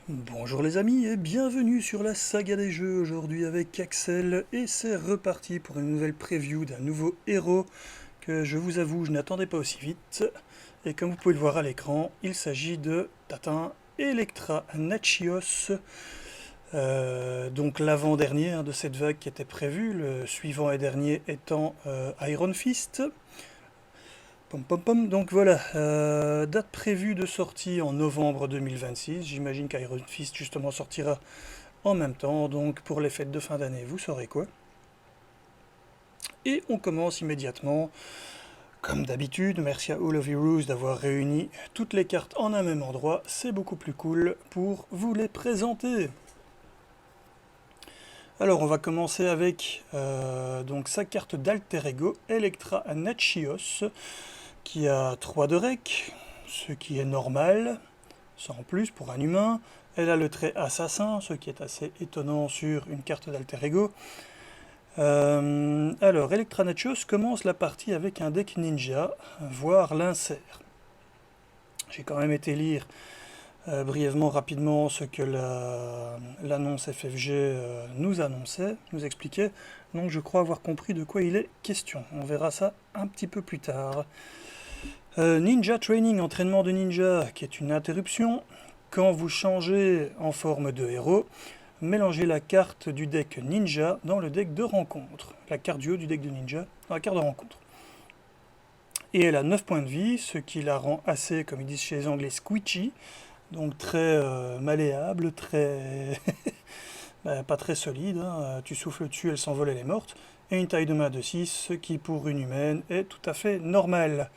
Bonjour les amis et bienvenue sur la saga des jeux aujourd'hui avec Axel et c'est reparti pour une nouvelle preview d'un nouveau héros que je vous avoue je n'attendais pas aussi vite et comme vous pouvez le voir à l'écran il s'agit de Tatin Electra Nachios, donc l'avant-dernier de cette vague qui était prévue, le suivant et dernier étant Iron Fist. Pom pom pom, donc voilà, date prévue de sortie en novembre 2026. J'imagine qu'Iron Fist justement sortira en même temps, donc pour les fêtes de fin d'année, vous saurez quoi. Et on commence immédiatement, comme d'habitude. Merci à All of Heroes d'avoir réuni toutes les cartes en un même endroit. C'est beaucoup plus cool pour vous les présenter. Alors on va commencer avec donc sa carte d'alter ego, Electra Nachios, qui a 3 de rec, ce qui est normal, sans plus pour un humain. Elle a le trait assassin, ce qui est assez étonnant sur une carte d'alter ego. Alors, Electra Nachos commence la partie avec un deck ninja, voire l'insert. J'ai quand même été lire brièvement, rapidement, ce que l'annonce FFG nous annonçait, nous expliquait. Donc je crois avoir compris de quoi il est question. On verra ça un petit peu plus tard. Ninja Training, entraînement de ninja, qui est une interruption. Quand vous changez en forme de héros, mélangez la carte du deck ninja dans le deck de rencontre. La carte du haut du deck de ninja dans la carte de rencontre. Et elle a 9 points de vie, ce qui la rend assez, comme ils disent chez les Anglais, squishy. Donc très malléable, très pas très solide. Tu souffles dessus, elle s'envole, elle est morte. Et une taille de main de 6, ce qui pour une humaine est tout à fait normal.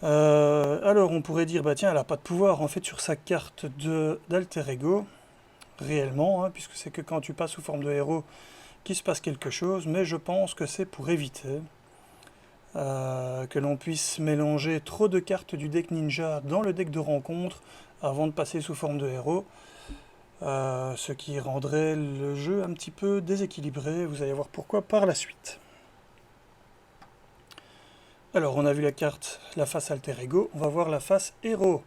Alors on pourrait dire, bah tiens, elle n'a pas de pouvoir en fait sur sa carte d'alter ego, réellement, puisque c'est que quand tu passes sous forme de héros qu'il se passe quelque chose, mais je pense que c'est pour éviter que l'on puisse mélanger trop de cartes du deck ninja dans le deck de rencontre avant de passer sous forme de héros, ce qui rendrait le jeu un petit peu déséquilibré, vous allez voir pourquoi par la suite. Alors, on a vu la carte, la face alter ego, on va voir la face héros.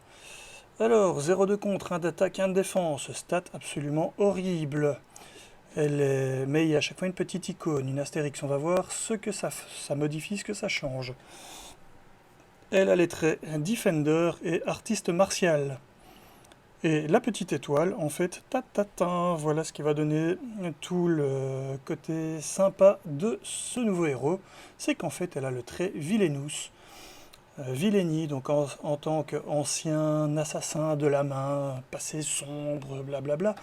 Alors, 0 de contre, 1 d'attaque, 1 de défense, stat absolument horrible. Mais il y a à chaque fois une petite icône, une astérix, on va voir ce que ça modifie, ce que ça change. Elle a les traits Defender et Artiste Martial. Et la petite étoile, en fait, voilà ce qui va donner tout le côté sympa de ce nouveau héros. C'est qu'en fait, elle a le trait Villainous. Villainy, donc en tant qu'ancien assassin de la main, passé sombre, blablabla.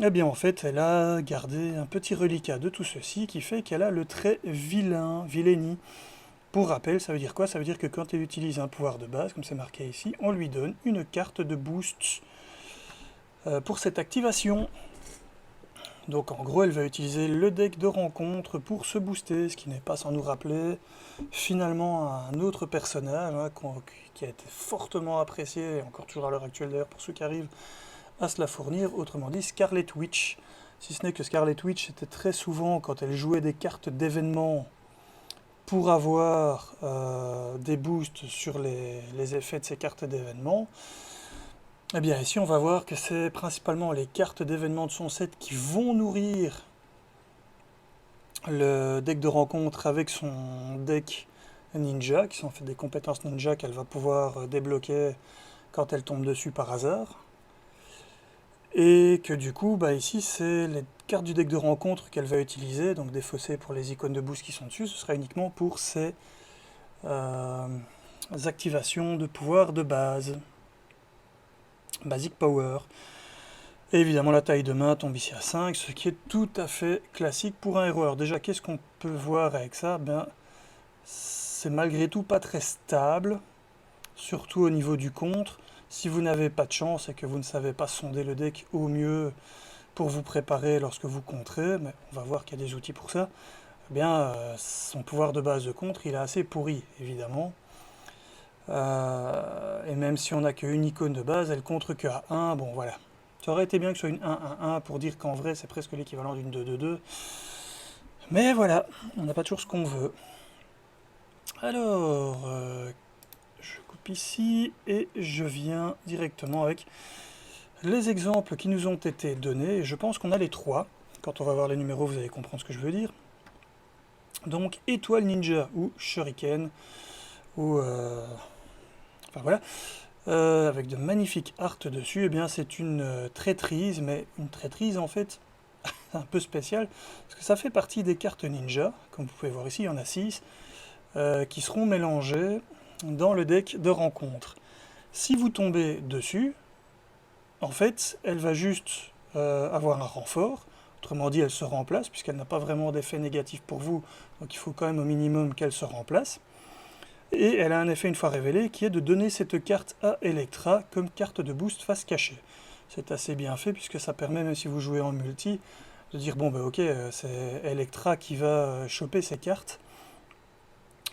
Eh bien, en fait, elle a gardé un petit reliquat de tout ceci qui fait qu'elle a le trait vilain, Villainy. Pour rappel, ça veut dire quoi? Ça veut dire que quand elle utilise un pouvoir de base, comme c'est marqué ici, on lui donne une carte de boost pour cette activation. Donc en gros, elle va utiliser le deck de rencontre pour se booster, ce qui n'est pas sans nous rappeler finalement un autre personnage qui a été fortement apprécié, et encore toujours à l'heure actuelle d'ailleurs pour ceux qui arrivent à se la fournir, autrement dit Scarlet Witch. Si ce n'est que Scarlet Witch était très souvent, quand elle jouait des cartes d'événements, pour avoir des boosts sur les effets de ces cartes d'événements. Eh bien ici on va voir que c'est principalement les cartes d'événements de son set qui vont nourrir le deck de rencontre avec son deck ninja, qui sont en fait des compétences ninja qu'elle va pouvoir débloquer quand elle tombe dessus par hasard. Et que du coup, bah ici c'est les cartes du deck de rencontre qu'elle va utiliser, donc défaussées pour les icônes de boost qui sont dessus, ce sera uniquement pour ces activations de pouvoir de base. Basic Power. Et évidemment la taille de main tombe ici à 5, ce qui est tout à fait classique pour un héros. Alors déjà, qu'est-ce qu'on peut voir avec ça? Ben, c'est malgré tout pas très stable, surtout au niveau du contre. Si vous n'avez pas de chance et que vous ne savez pas sonder le deck au mieux pour vous préparer lorsque vous contrez, mais on va voir qu'il y a des outils pour ça, eh bien son pouvoir de base de contre, il est assez pourri, évidemment. Et même si on n'a qu'une icône de base, elle contre que à 1, bon voilà. Ça aurait été bien que ce soit une 1-1-1 pour dire qu'en vrai c'est presque l'équivalent d'une 2-2-2. Mais voilà, on n'a pas toujours ce qu'on veut. Alors, je coupe ici et je viens directement avec les exemples qui nous ont été donnés, je pense qu'on a les trois. Quand on va voir les numéros, vous allez comprendre ce que je veux dire. Donc, étoile ninja ou shuriken, ou enfin voilà, avec de magnifiques arts dessus. Eh bien, c'est une traîtrise, mais une traîtrise en fait un peu spéciale, parce que ça fait partie des cartes ninja, comme vous pouvez voir ici, il y en a 6, qui seront mélangées dans le deck de rencontre. Si vous tombez dessus, en fait, elle va juste avoir un renfort. Autrement dit, elle se remplace, puisqu'elle n'a pas vraiment d'effet négatif pour vous. Donc il faut quand même au minimum qu'elle se remplace. Et elle a un effet une fois révélé, qui est de donner cette carte à Electra comme carte de boost face cachée. C'est assez bien fait, puisque ça permet, même si vous jouez en multi, de dire, bon ben ok, c'est Electra qui va choper ces cartes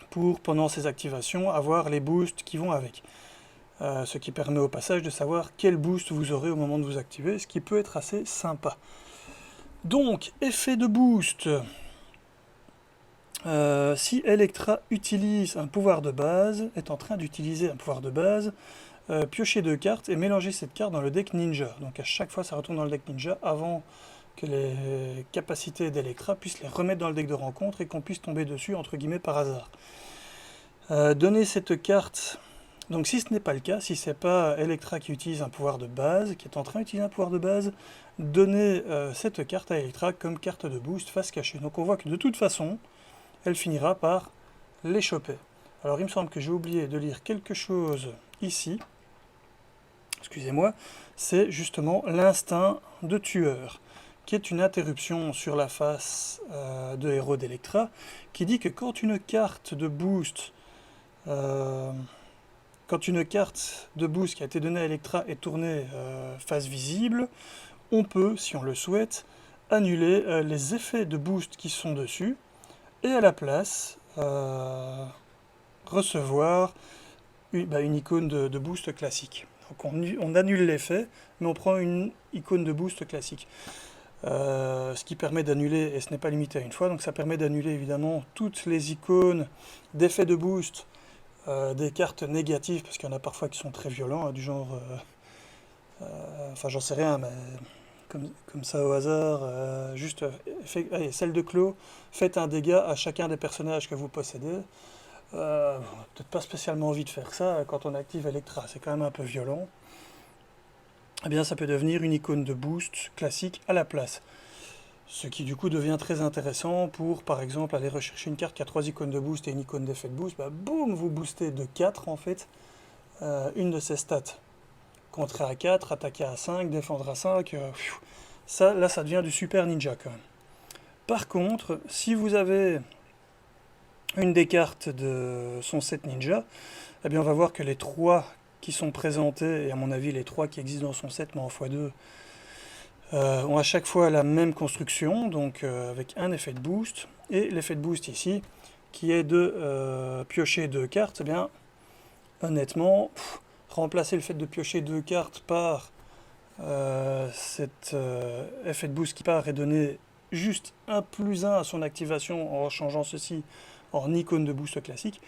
pour, pendant ses activations, avoir les boosts qui vont avec. Ce qui permet au passage de savoir quel boost vous aurez au moment de vous activer, ce qui peut être assez sympa. Donc, effet de boost. Si Electra utilise un pouvoir de base, est en train d'utiliser un pouvoir de base, piochez 2 cartes et mélangez cette carte dans le deck ninja. Donc à chaque fois ça retourne dans le deck ninja avant que les capacités d'Electra puissent les remettre dans le deck de rencontre et qu'on puisse tomber dessus entre guillemets par hasard. Donnez cette carte. Donc si ce n'est pas le cas, si c'est pas Electra qui utilise un pouvoir de base, qui est en train d'utiliser un pouvoir de base, donnez cette carte à Electra comme carte de boost face cachée. Donc on voit que de toute façon, elle finira par les choper. Alors il me semble que j'ai oublié de lire quelque chose ici. Excusez-moi, c'est justement l'instinct de tueur, qui est une interruption sur la face de héros d'Electra, qui dit que quand une carte de boost qui a été donnée à Electra est tournée face visible, on peut, si on le souhaite, annuler les effets de boost qui sont dessus, et à la place, recevoir une icône de boost classique. Donc on annule l'effet, mais on prend une icône de boost classique. Ce qui permet d'annuler, et ce n'est pas limité à une fois, donc ça permet d'annuler évidemment toutes les icônes d'effets de boost des cartes négatives, parce qu'il y en a parfois qui sont très violents, du genre, enfin j'en sais rien, mais comme ça au hasard, juste, allez, celle de Clos, faites un dégât à chacun des personnages que vous possédez. Peut-être pas spécialement envie de faire ça quand on active Electra, c'est quand même un peu violent. Eh bien ça peut devenir une icône de boost classique à la place. Ce qui du coup devient très intéressant pour par exemple aller rechercher une carte qui a 3 icônes de boost et une icône d'effet de boost. Boum, vous boostez de 4 en fait une de ces stats. Contrer à 4, attaquer à 5, défendre à 5. Ça, là ça devient du super ninja quand même. Par contre, si vous avez une des cartes de son set ninja, eh bien on va voir que les 3 qui sont présentés, et à mon avis les 3 qui existent dans son set, mais en x2, ont à chaque fois la même construction, donc avec un effet de boost, et l'effet de boost ici, qui est de piocher 2 cartes, eh bien honnêtement, remplacer le fait de piocher 2 cartes par cet effet de boost qui part et donner juste un +1 à son activation en changeant ceci en icône de boost classique,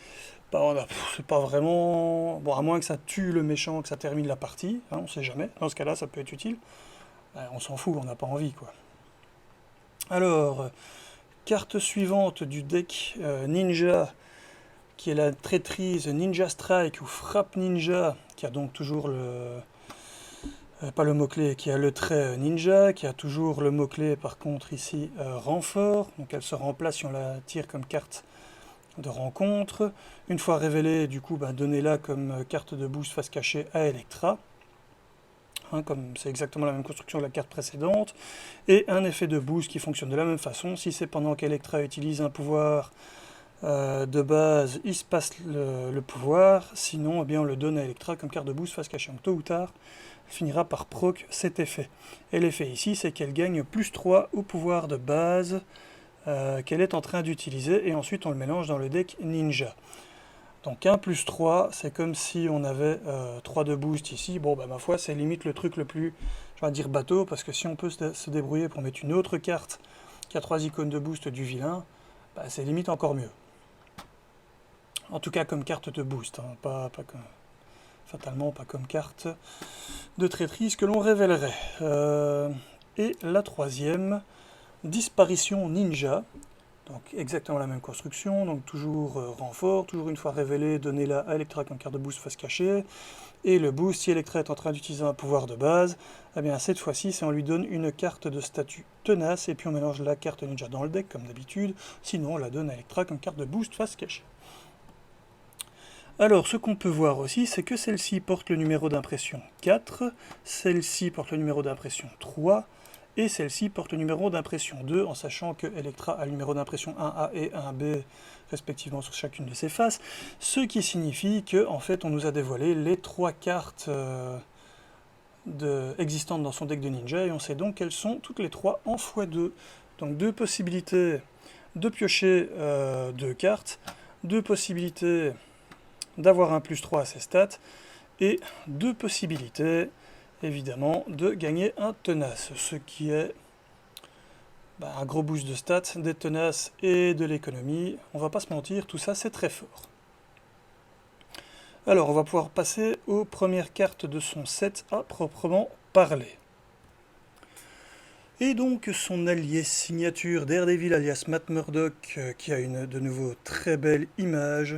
c'est pas vraiment... Bon, à moins que ça tue le méchant, que ça termine la partie, hein, on sait jamais, dans ce cas-là ça peut être utile. On s'en fout, on n'a pas envie quoi. Alors, carte suivante du deck ninja, qui est la traîtrise Ninja Strike ou Frappe Ninja, qui a donc toujours le... pas le mot-clé, qui a le trait ninja, qui a toujours le mot-clé par contre ici renfort, donc elle se remplace si on la tire comme carte de rencontre. Une fois révélée, du coup, donnez-la comme carte de boost face cachée à Electra. Comme c'est exactement la même construction que la carte précédente. Et un effet de boost qui fonctionne de la même façon. Si c'est pendant qu'Electra utilise un pouvoir de base, il se passe le pouvoir. Sinon, eh bien, on le donne à Electra comme carte de boost face cachée. Donc tôt ou tard, elle finira par proc cet effet. Et l'effet ici, c'est qu'elle gagne +3 au pouvoir de base qu'elle est en train d'utiliser, et ensuite on le mélange dans le deck ninja. Donc 1 +3, c'est comme si on avait 3 de boost ici. Bon, ma foi, c'est limite le truc le plus, je vais dire bateau, parce que si on peut se débrouiller pour mettre une autre carte qui a 3 icônes de boost du vilain, c'est limite encore mieux. En tout cas comme carte de boost, hein, fatalement pas comme carte de traîtrise que l'on révélerait. Et la troisième, Disparition Ninja. Donc exactement la même construction, donc toujours renfort, toujours une fois révélé, donnez-la à Electra comme carte de boost face cachée. Et le boost, si Electra est en train d'utiliser un pouvoir de base, eh bien cette fois-ci, c'est on lui donne une carte de statut tenace, et puis on mélange la carte ninja dans le deck comme d'habitude, sinon on la donne à Electra comme carte de boost face cachée. Alors, ce qu'on peut voir aussi, c'est que celle-ci porte le numéro d'impression 4, celle-ci porte le numéro d'impression 3, et celle-ci porte le numéro d'impression 2, en sachant que Electra a le numéro d'impression 1A et 1B, respectivement sur chacune de ses faces, ce qui signifie que, en fait, on nous a dévoilé les 3 cartes existantes dans son deck de ninja, et on sait donc qu'elles sont toutes les 3 en x2. Donc 2 possibilités de piocher 2 cartes, 2 possibilités d'avoir un +3 à ses stats, et 2 possibilités, évidemment, de gagner un tenace, ce qui est un gros boost de stats, des tenaces et de l'économie. On va pas se mentir, tout ça c'est très fort. Alors, on va pouvoir passer aux premières cartes de son set à proprement parler. Et donc son allié signature Daredevil alias Matt Murdock, qui a une de nouveau très belle image.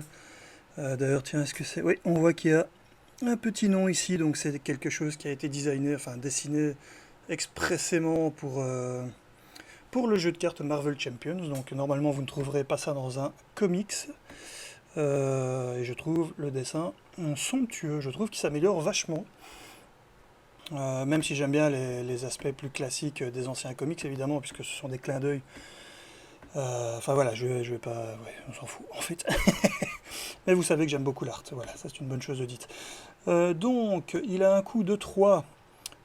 D'ailleurs, tiens, est-ce que c'est... Oui, on voit qu'il y a un petit nom ici, donc c'est quelque chose qui a été designé, enfin dessiné expressément pour le jeu de cartes Marvel Champions. Donc normalement, vous ne trouverez pas ça dans un comics. Et je trouve le dessin somptueux, je trouve qu'il s'améliore vachement. Même si j'aime bien les aspects plus classiques des anciens comics, évidemment, puisque ce sont des clins d'œil. Enfin voilà, je vais pas... Ouais, on s'en fout, en fait. Mais vous savez que j'aime beaucoup l'art, voilà, ça c'est une bonne chose de dite. Donc, il a un coût de 3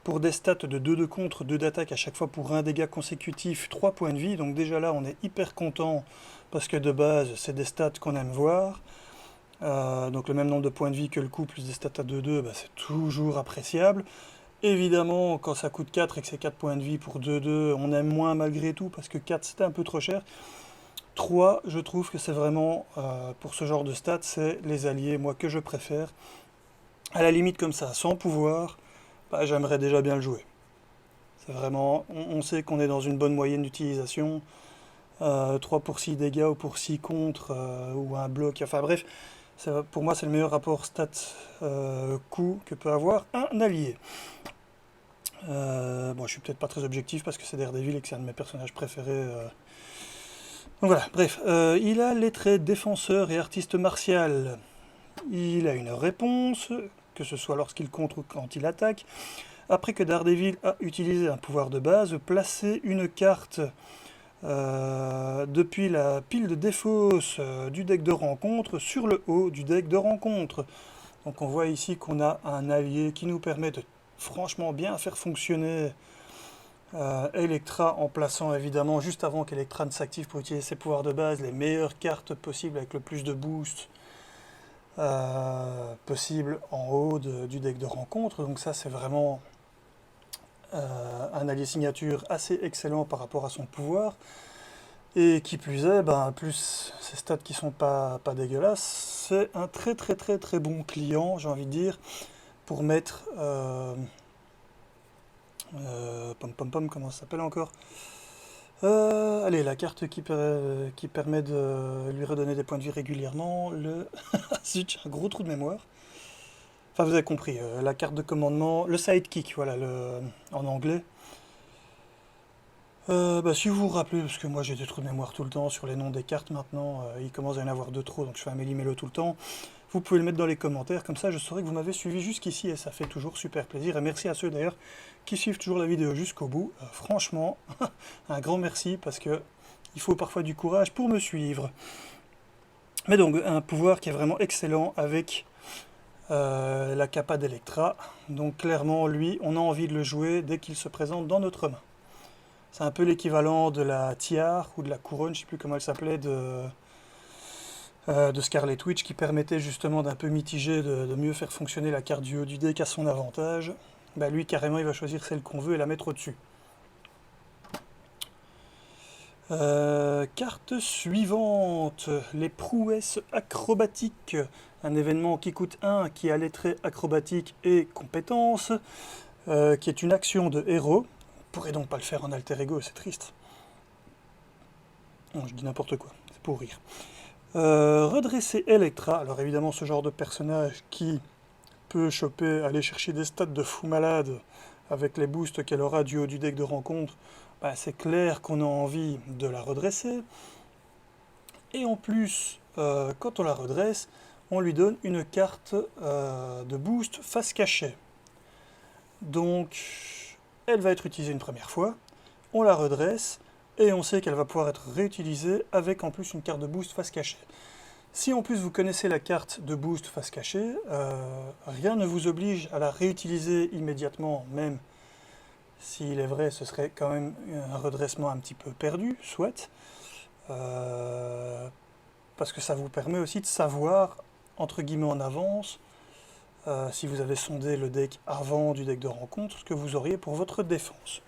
pour des stats de 2 de contre, 2 d'attaque à chaque fois pour un dégât consécutif, 3 points de vie. Donc déjà là, on est hyper content, parce que de base, c'est des stats qu'on aime voir. Donc le même nombre de points de vie que le coup, plus des stats à 2-2, c'est toujours appréciable. Évidemment, quand ça coûte 4 et que c'est 4 points de vie pour 2-2, on aime moins malgré tout, parce que 4 c'était un peu trop cher. 3, je trouve que c'est vraiment, pour ce genre de stats, c'est les alliés, moi, que je préfère. À la limite, comme ça, sans pouvoir, j'aimerais déjà bien le jouer. C'est vraiment, on sait qu'on est dans une bonne moyenne d'utilisation. 3 pour 6 dégâts ou pour 6 contre, ou un bloc, enfin bref, pour moi c'est le meilleur rapport stat-coût que peut avoir un allié. Bon, je suis peut-être pas très objectif parce que c'est Daredevil et que c'est un de mes personnages préférés. Donc voilà, bref. Il a les traits défenseur et artiste martial. Il a une réponse, que ce soit lorsqu'il contre ou quand il attaque. Après que Daredevil a utilisé un pouvoir de base, placez une carte depuis la pile de défausse du deck de rencontre sur le haut du deck de rencontre. Donc on voit ici qu'on a un allié qui nous permet de franchement bien faire fonctionner Electra, en plaçant évidemment juste avant qu'Electra ne s'active pour utiliser ses pouvoirs de base, les meilleures cartes possibles avec le plus de boost possible en haut du deck de rencontre. Donc ça c'est vraiment un allié signature assez excellent par rapport à son pouvoir. Et qui plus est, plus ces stats qui sont pas dégueulasses, c'est un très très très très bon client, j'ai envie de dire, pour mettre comment ça s'appelle encore, allez, la carte qui permet de lui redonner des points de vie régulièrement, zut, j'ai un gros trou de mémoire. Enfin, vous avez compris, la carte de commandement, le sidekick, voilà, en anglais. Si vous vous rappelez, parce que moi j'ai des trous de mémoire tout le temps sur les noms des cartes maintenant, il commence à y en avoir de trop, donc je fais un méli-mélo tout le temps. Vous pouvez le mettre dans les commentaires, comme ça je saurai que vous m'avez suivi jusqu'ici et ça fait toujours super plaisir. Et merci à ceux d'ailleurs qui suivent toujours la vidéo jusqu'au bout. Franchement, un grand merci parce que il faut parfois du courage pour me suivre. Mais donc un pouvoir qui est vraiment excellent avec la capa d'Electra. Donc clairement lui, on a envie de le jouer dès qu'il se présente dans notre main. C'est un peu l'équivalent de la tiare ou de la couronne, je ne sais plus comment elle s'appelait, de Scarlet Witch, qui permettait justement d'un peu mitiger, de mieux faire fonctionner la carte du haut du deck à son avantage. Lui, carrément, il va choisir celle qu'on veut et la mettre au-dessus. Carte suivante, les prouesses acrobatiques. un événement qui coûte 1, qui a les traits acrobatiques et compétences, qui est une action de héros. Vous ne pourrez donc pas le faire en alter ego, c'est triste. Non, je dis n'importe quoi, c'est pour rire. Redresser Electra, alors évidemment ce genre de personnage qui peut choper, aller chercher des stats de fou malade avec les boosts qu'elle aura du haut du deck de rencontre, bah, c'est clair qu'on a envie de la redresser. Et en plus, quand on la redresse, on lui donne une carte de boost face cachée. Donc, elle va être utilisée une première fois, on la redresse, et on sait qu'elle va pouvoir être réutilisée avec en plus une carte de boost face cachée. Si en plus vous connaissez la carte de boost face cachée, rien ne vous oblige à la réutiliser immédiatement, même s'il est vrai ce serait quand même un redressement un petit peu perdu, soit, parce que ça vous permet aussi de savoir, entre guillemets en avance, si vous avez sondé le deck avant du deck de rencontre, ce que vous auriez pour votre défense.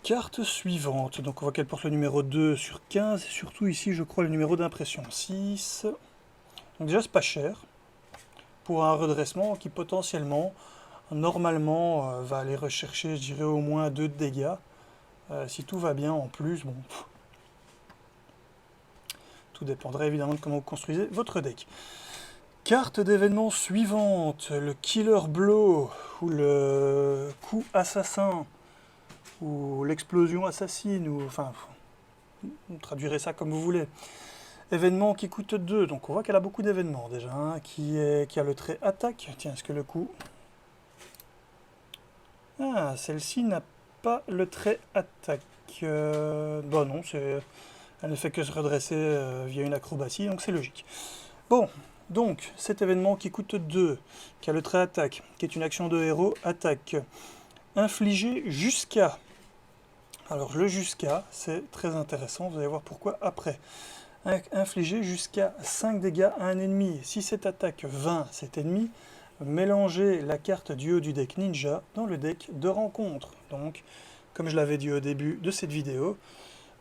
Carte suivante, donc on voit qu'elle porte le numéro 2 sur 15, et surtout ici je crois le numéro d'impression 6. Donc déjà c'est pas cher, pour un redressement qui potentiellement, normalement, va aller rechercher, je dirais, au moins 2 de dégâts. Si tout va bien en plus, bon, tout dépendrait évidemment de comment vous construisez votre deck. Carte d'événement suivante, le Killer Blow, ou le coup assassin, ou l'explosion assassine, ou enfin, vous traduirez ça comme vous voulez. Événement qui coûte 2, donc on voit qu'elle a beaucoup d'événements déjà, hein, qui a le trait attaque. Tiens, est-ce que le coup... Ah, celle-ci n'a pas le trait attaque. Bon non, elle ne fait que se redresser via une acrobatie, donc c'est logique. Bon, donc cet événement qui coûte 2, qui a le trait attaque, qui est une action de héros, attaque, infligé jusqu'à... Alors le jusqu'à, c'est très intéressant, vous allez voir pourquoi après. Infliger jusqu'à 5 dégâts à un ennemi. Si cette attaque 20 cet ennemi, mélangez la carte du haut du deck ninja dans le deck de rencontre. Donc, comme je l'avais dit au début de cette vidéo,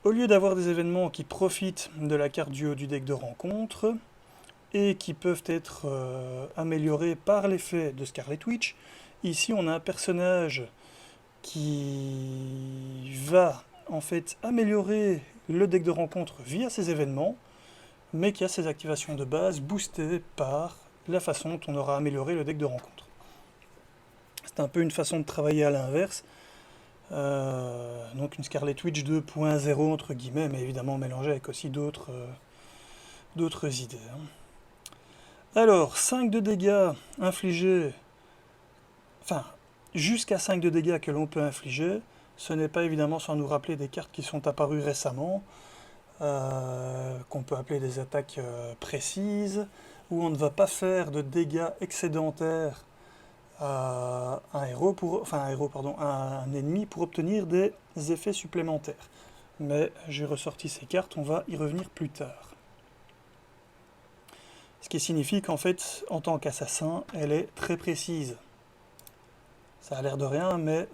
au lieu d'avoir des événements qui profitent de la carte du haut du deck de rencontre et qui peuvent être améliorés par l'effet de Scarlet Witch, ici on a un personnage qui va en fait améliorer le deck de rencontre via ces événements, mais qui a ses activations de base boostées par la façon dont on aura amélioré le deck de rencontre. C'est un peu une façon de travailler à l'inverse, donc une Scarlet Witch 2.0 entre guillemets, mais évidemment mélangée avec aussi d'autres idées. Alors, 5 de dégâts infligés, enfin, jusqu'à 5 de dégâts que l'on peut infliger, ce n'est pas évidemment sans nous rappeler des cartes qui sont apparues récemment, qu'on peut appeler des attaques précises, où on ne va pas faire de dégâts excédentaires à un héros, à un ennemi pour obtenir des effets supplémentaires. Mais j'ai ressorti ces cartes, on va y revenir plus tard. Ce qui signifie qu'en fait, en tant qu'assassin, elle est très précise. Ça a l'air de rien, mais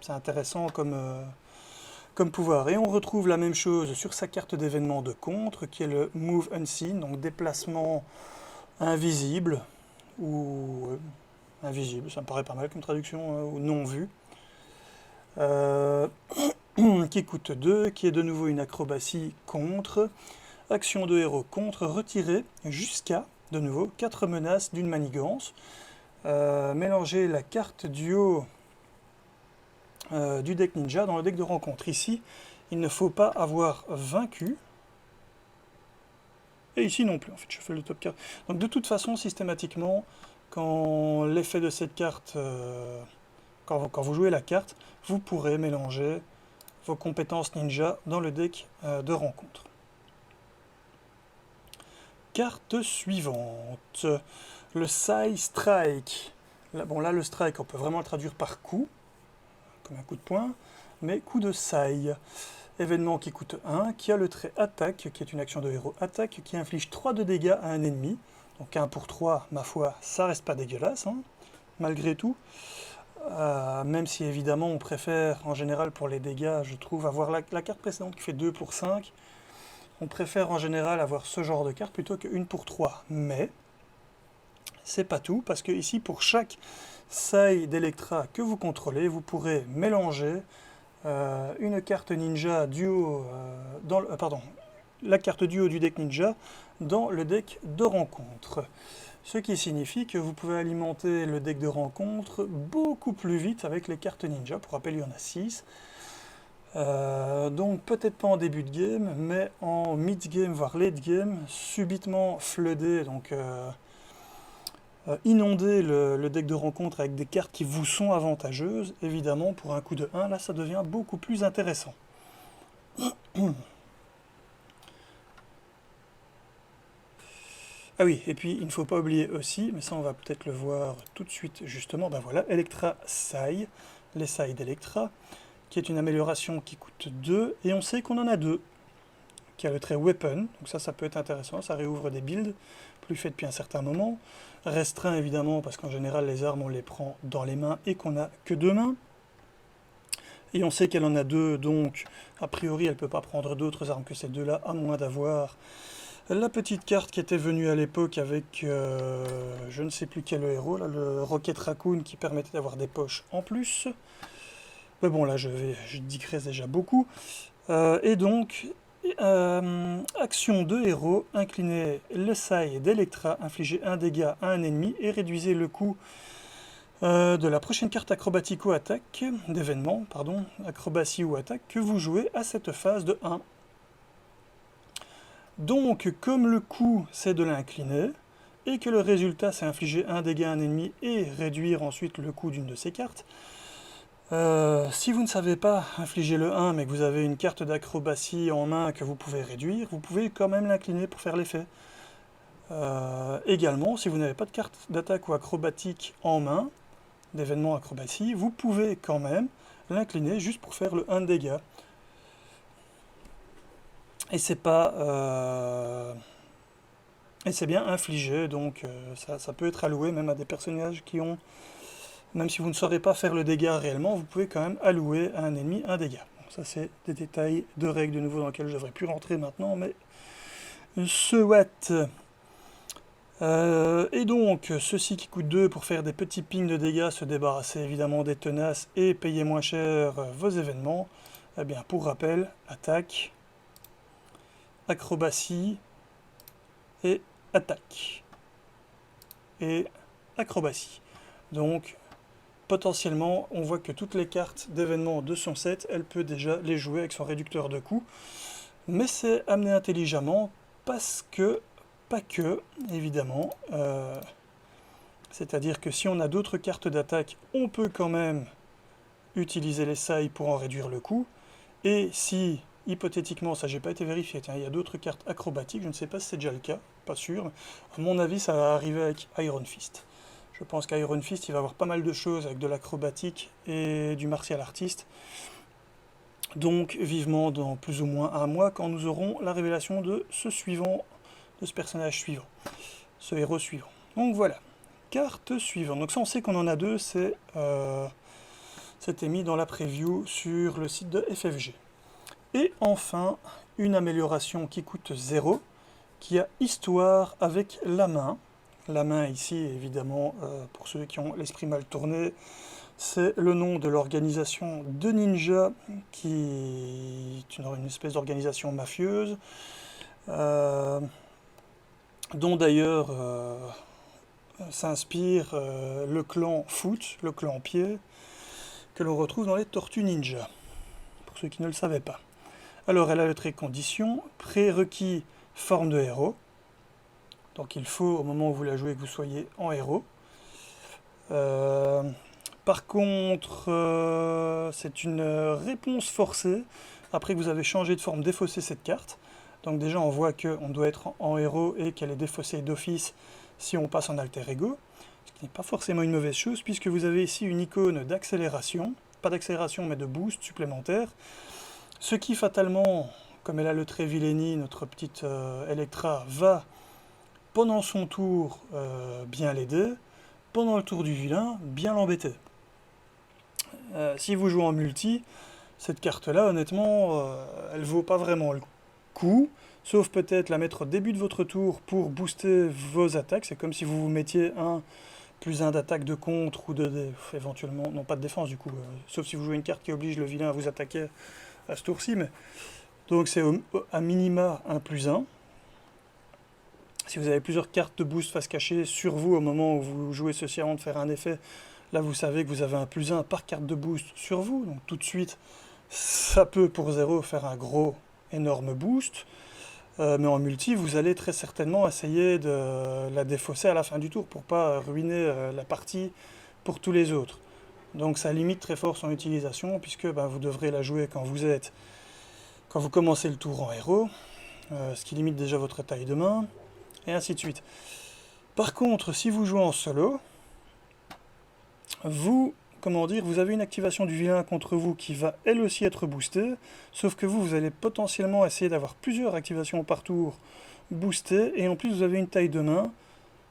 c'est intéressant comme pouvoir. Et on retrouve la même chose sur sa carte d'événement de contre, qui est le Move Unseen, donc déplacement invisible, ou invisible, ça me paraît pas mal comme traduction, ou non vu, qui coûte 2, qui est de nouveau une acrobatie contre, action de héros contre, retirer jusqu'à, de nouveau, 4 menaces d'une manigance, mélanger la carte du haut du deck ninja dans le deck de rencontre. Ici, il ne faut pas avoir vaincu, et ici non plus, en fait, je fais le top 4. Donc de toute façon, systématiquement, quand l'effet de cette carte, quand vous jouez la carte, vous pourrez mélanger vos compétences ninja dans le deck de rencontre. Carte suivante, le Sai Strike. Là, bon, là, le strike, on peut vraiment le traduire par coup, comme un coup de poing, mais coup de Sai. Événement qui coûte 1, qui a le trait attaque, qui est une action de héros attaque, qui inflige 3 de dégâts à un ennemi. Donc 1 pour 3, ma foi, ça reste pas dégueulasse, hein, malgré tout. Même si évidemment on préfère, en général pour les dégâts, je trouve, avoir la carte précédente qui fait 2 pour 5. On préfère en général avoir ce genre de carte plutôt qu'une pour 3. Mais c'est pas tout, parce que ici, pour chaque Sai d'Electra que vous contrôlez, vous pourrez mélanger une carte ninja duo pardon, la carte duo du deck ninja dans le deck de rencontre. Ce qui signifie que vous pouvez alimenter le deck de rencontre beaucoup plus vite avec les cartes ninja. Pour rappel, il y en a 6. Donc peut-être pas en début de game, mais en mid-game, voire late-game, subitement flooder, donc inonder le deck de rencontre avec des cartes qui vous sont avantageuses. Évidemment, pour un coup de 1, là, ça devient beaucoup plus intéressant. Ah oui, et puis il ne faut pas oublier aussi, mais ça on va peut-être le voir tout de suite justement, ben voilà, Electra Sai, les Sai d'Electra, qui est une amélioration qui coûte 2, et on sait qu'on en a 2, qui a le trait Weapon, donc ça peut être intéressant, ça réouvre des builds, plus fait depuis un certain moment, restreint évidemment, parce qu'en général les armes on les prend dans les mains et qu'on n'a que 2 mains, et on sait qu'elle en a 2, donc a priori elle ne peut pas prendre d'autres armes que ces deux-là, à moins d'avoir la petite carte qui était venue à l'époque avec, je ne sais plus quel héros, là, le Rocket Raccoon qui permettait d'avoir des poches en plus. Mais bon, là, je digresse déjà beaucoup. Et donc, action de héros, inclinez le Sai d'Electra, infligez un dégât à un ennemi et réduisez le coût de la prochaine carte acrobatique ou attaque, d'événement, pardon, acrobatie ou attaque, que vous jouez à cette phase de 1. Donc, comme le coût c'est de l'incliner, et que le résultat c'est infliger un dégât à un ennemi et réduire ensuite le coût d'une de ces cartes, si vous ne savez pas infliger le 1 mais que vous avez une carte d'acrobatie en main que vous pouvez réduire, vous pouvez quand même l'incliner pour faire l'effet. Également, si vous n'avez pas de carte d'attaque ou acrobatique en main, d'événement acrobatie, vous pouvez quand même l'incliner juste pour faire le 1 de dégâts. Et c'est pas et c'est bien infligé, donc ça peut être alloué même à des personnages qui ont, même si vous ne saurez pas faire le dégât réellement, vous pouvez quand même allouer à un ennemi un dégât. Bon, ça c'est des détails de règles de nouveau dans lesquels je ne devrais plus rentrer maintenant, mais soit. Et donc, ceci qui coûte 2 pour faire des petits pings de dégâts, se débarrasser évidemment des tenaces et payer moins cher vos événements. Eh bien, pour rappel, attaque, acrobatie et attaque. Et acrobatie. Donc, potentiellement, on voit que toutes les cartes d'événements de son set, elle peut déjà les jouer avec son réducteur de coût. Mais c'est amené intelligemment parce que, pas que, évidemment, c'est-à-dire que si on a d'autres cartes d'attaque, on peut quand même utiliser les Sai pour en réduire le coût. Et si, hypothétiquement, ça j'ai pas été vérifié, tiens, il y a d'autres cartes acrobatiques, je ne sais pas si c'est déjà le cas, pas sûr. À mon avis, ça va arriver avec Iron Fist. Je pense qu'Iron Fist, il va avoir pas mal de choses avec de l'acrobatique et du martial artiste. Donc, vivement dans plus ou moins un mois, quand nous aurons la révélation de ce personnage suivant, ce héros suivant. Donc voilà, carte suivante. Donc ça, on sait qu'on en a 2, c'était mis dans la preview sur le site de FFG. Et enfin, une amélioration qui coûte 0, qui a histoire avec la main. La main ici, évidemment, pour ceux qui ont l'esprit mal tourné, c'est le nom de l'organisation de ninja, qui est une espèce d'organisation mafieuse, dont d'ailleurs s'inspire le clan Foot, le clan Pied, que l'on retrouve dans les Tortues Ninja, pour ceux qui ne le savaient pas. Alors elle a le trait condition, prérequis forme de héros, donc il faut au moment où vous la jouez que vous soyez en héros. Par contre, c'est une réponse forcée, après que vous avez changé de forme, défaussé cette carte. Donc déjà on voit qu'on doit être en héros et qu'elle est défaussée d'office si on passe en alter ego, ce qui n'est pas forcément une mauvaise chose, puisque vous avez ici une icône d'accélération, pas d'accélération mais de boost supplémentaire, ce qui fatalement, comme elle a le trait Villainy, notre petite Electra, va pendant son tour bien l'aider, pendant le tour du vilain, bien l'embêter. Si vous jouez en multi, cette carte-là, honnêtement, elle vaut pas vraiment le coup, sauf peut-être la mettre au début de votre tour pour booster vos attaques. C'est comme si vous vous mettiez un +1 d'attaque de contre ou éventuellement, non pas de défense du coup, sauf si vous jouez une carte qui oblige le vilain à vous attaquer à ce tour-ci, mais donc c'est à minima un +1. Si vous avez plusieurs cartes de boost face cachée sur vous au moment où vous jouez ceci avant de faire un effet, là vous savez que vous avez un +1 par carte de boost sur vous, donc tout de suite ça peut pour 0 faire un gros énorme boost, mais en multi vous allez très certainement essayer de la défausser à la fin du tour pour pas ruiner la partie pour tous les autres. Donc ça limite très fort son utilisation puisque vous devrez la jouer quand vous commencez le tour en héros, ce qui limite déjà votre taille de main, et ainsi de suite. Par contre, si vous jouez en solo, vous avez une activation du vilain contre vous qui va elle aussi être boostée, sauf que vous allez potentiellement essayer d'avoir plusieurs activations par tour boostées, et en plus vous avez une taille de main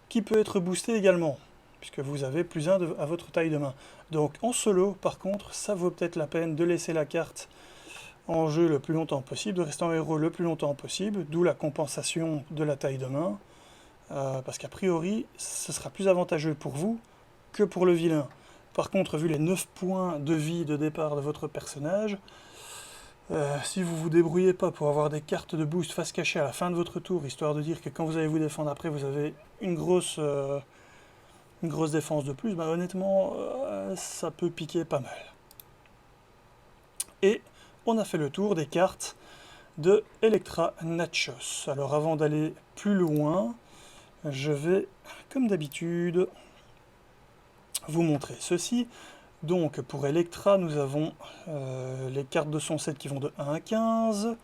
qui peut être boostée également, puisque vous avez +1 à votre taille de main. Donc en solo, par contre, ça vaut peut-être la peine de laisser la carte en jeu le plus longtemps possible, de rester en héros le plus longtemps possible, d'où la compensation de la taille de main, parce qu'a priori, ce sera plus avantageux pour vous que pour le vilain. Par contre, vu les 9 points de vie de départ de votre personnage, si vous vous débrouillez pas pour avoir des cartes de boost face cachée à la fin de votre tour, histoire de dire que quand vous allez vous défendre après, vous avez une grosse défense de plus, honnêtement, ça peut piquer pas mal. Et on a fait le tour des cartes de Elektra Nachos. Alors avant d'aller plus loin, je vais, comme d'habitude, vous montrer ceci. Donc pour Elektra, nous avons les cartes de son set qui vont de 1 à 15,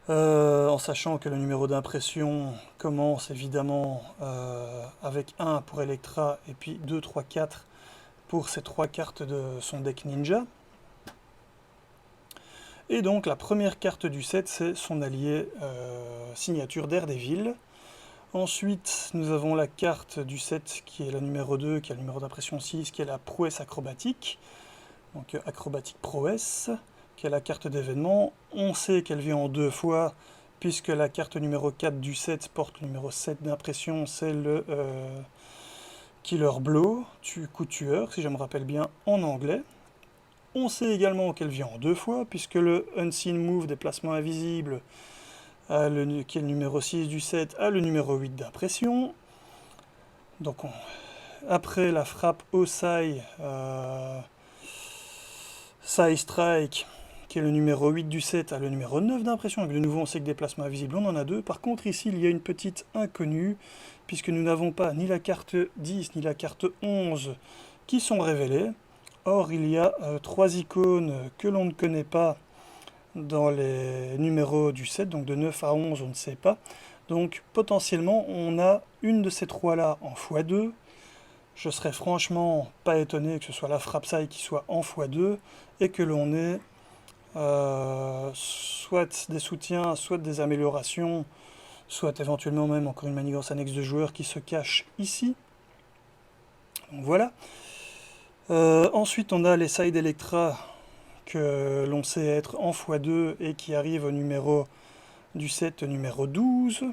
en sachant que le numéro d'impression commence évidemment avec 1 pour Elektra, et puis 2, 3, 4 pour ces 3 cartes de son deck ninja. Et donc la première carte du set, c'est son allié signature Daredevil. Ensuite, nous avons la carte du set qui est la numéro 2, qui a le numéro d'impression 6, qui est la prouesse acrobatique. Donc acrobatique prouesse, qui est la carte d'événement. On sait qu'elle vient en 2 fois, puisque la carte numéro 4 du set porte le numéro 7 d'impression, c'est le Killer Blow, coup tueur, si je me rappelle bien, en anglais. On sait également qu'elle vient en 2 fois, puisque le Unseen Move, déplacement invisible, qui est le numéro 6 du set, a le numéro 8 d'impression. Donc après la frappe Osai, Sai Strike, qui est le numéro 8 du set, a le numéro 9 d'impression. Donc de nouveau on sait que déplacement invisible, on en a 2. Par contre ici il y a une petite inconnue, puisque nous n'avons pas ni la carte 10 ni la carte 11 qui sont révélées. Or, il y a 3 icônes que l'on ne connaît pas dans les numéros du set, donc de 9 à 11, on ne sait pas. Donc, potentiellement, on a une de ces 3-là en x2. Je serais franchement pas étonné que ce soit la frappe Sai qui soit en x2, et que l'on ait soit des soutiens, soit des améliorations, soit éventuellement même encore une manigance annexe de joueurs qui se cache ici. Donc voilà. Ensuite, on a les Side Electra que l'on sait être en x2 et qui arrivent au numéro du set numéro 12.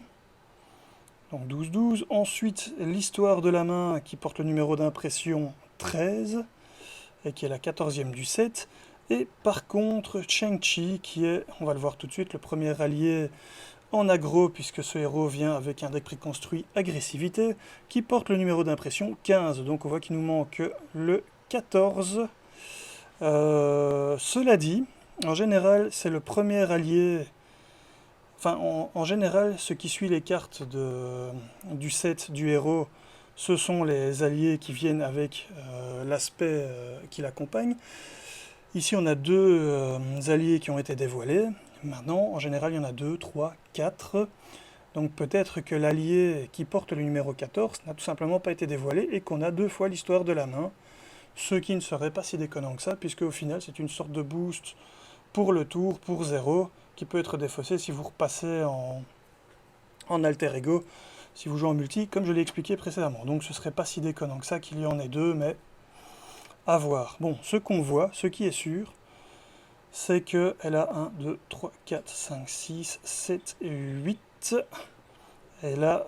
Donc 12-12. Ensuite, l'histoire de la main qui porte le numéro d'impression 13 et qui est la 14e du set. Et par contre, Cheng-Chi qui est, on va le voir tout de suite, le premier allié en aggro, puisque ce héros vient avec un deck préconstruit agressivité, qui porte le numéro d'impression 15. Donc on voit qu'il nous manque le 14. Cela dit, en général, c'est le premier allié. Enfin, en général, ce qui suit les cartes du set du héros, ce sont les alliés qui viennent avec l'aspect qui l'accompagne. Ici, on a 2 alliés qui ont été dévoilés. Maintenant, en général, il y en a 2, 3, 4. Donc peut-être que l'allié qui porte le numéro 14 n'a tout simplement pas été dévoilé et qu'on a 2 fois l'histoire de la main. Ce qui ne serait pas si déconnant que ça, puisque au final, c'est une sorte de boost pour le tour, pour 0, qui peut être défaussé si vous repassez en alter ego, si vous jouez en multi, comme je l'ai expliqué précédemment. Donc ce serait pas si déconnant que ça qu'il y en ait 2, mais à voir. Bon, ce qu'on voit, ce qui est sûr, c'est qu'elle a 1, 2, 3, 4, 5, 6, 7 et 8. Elle a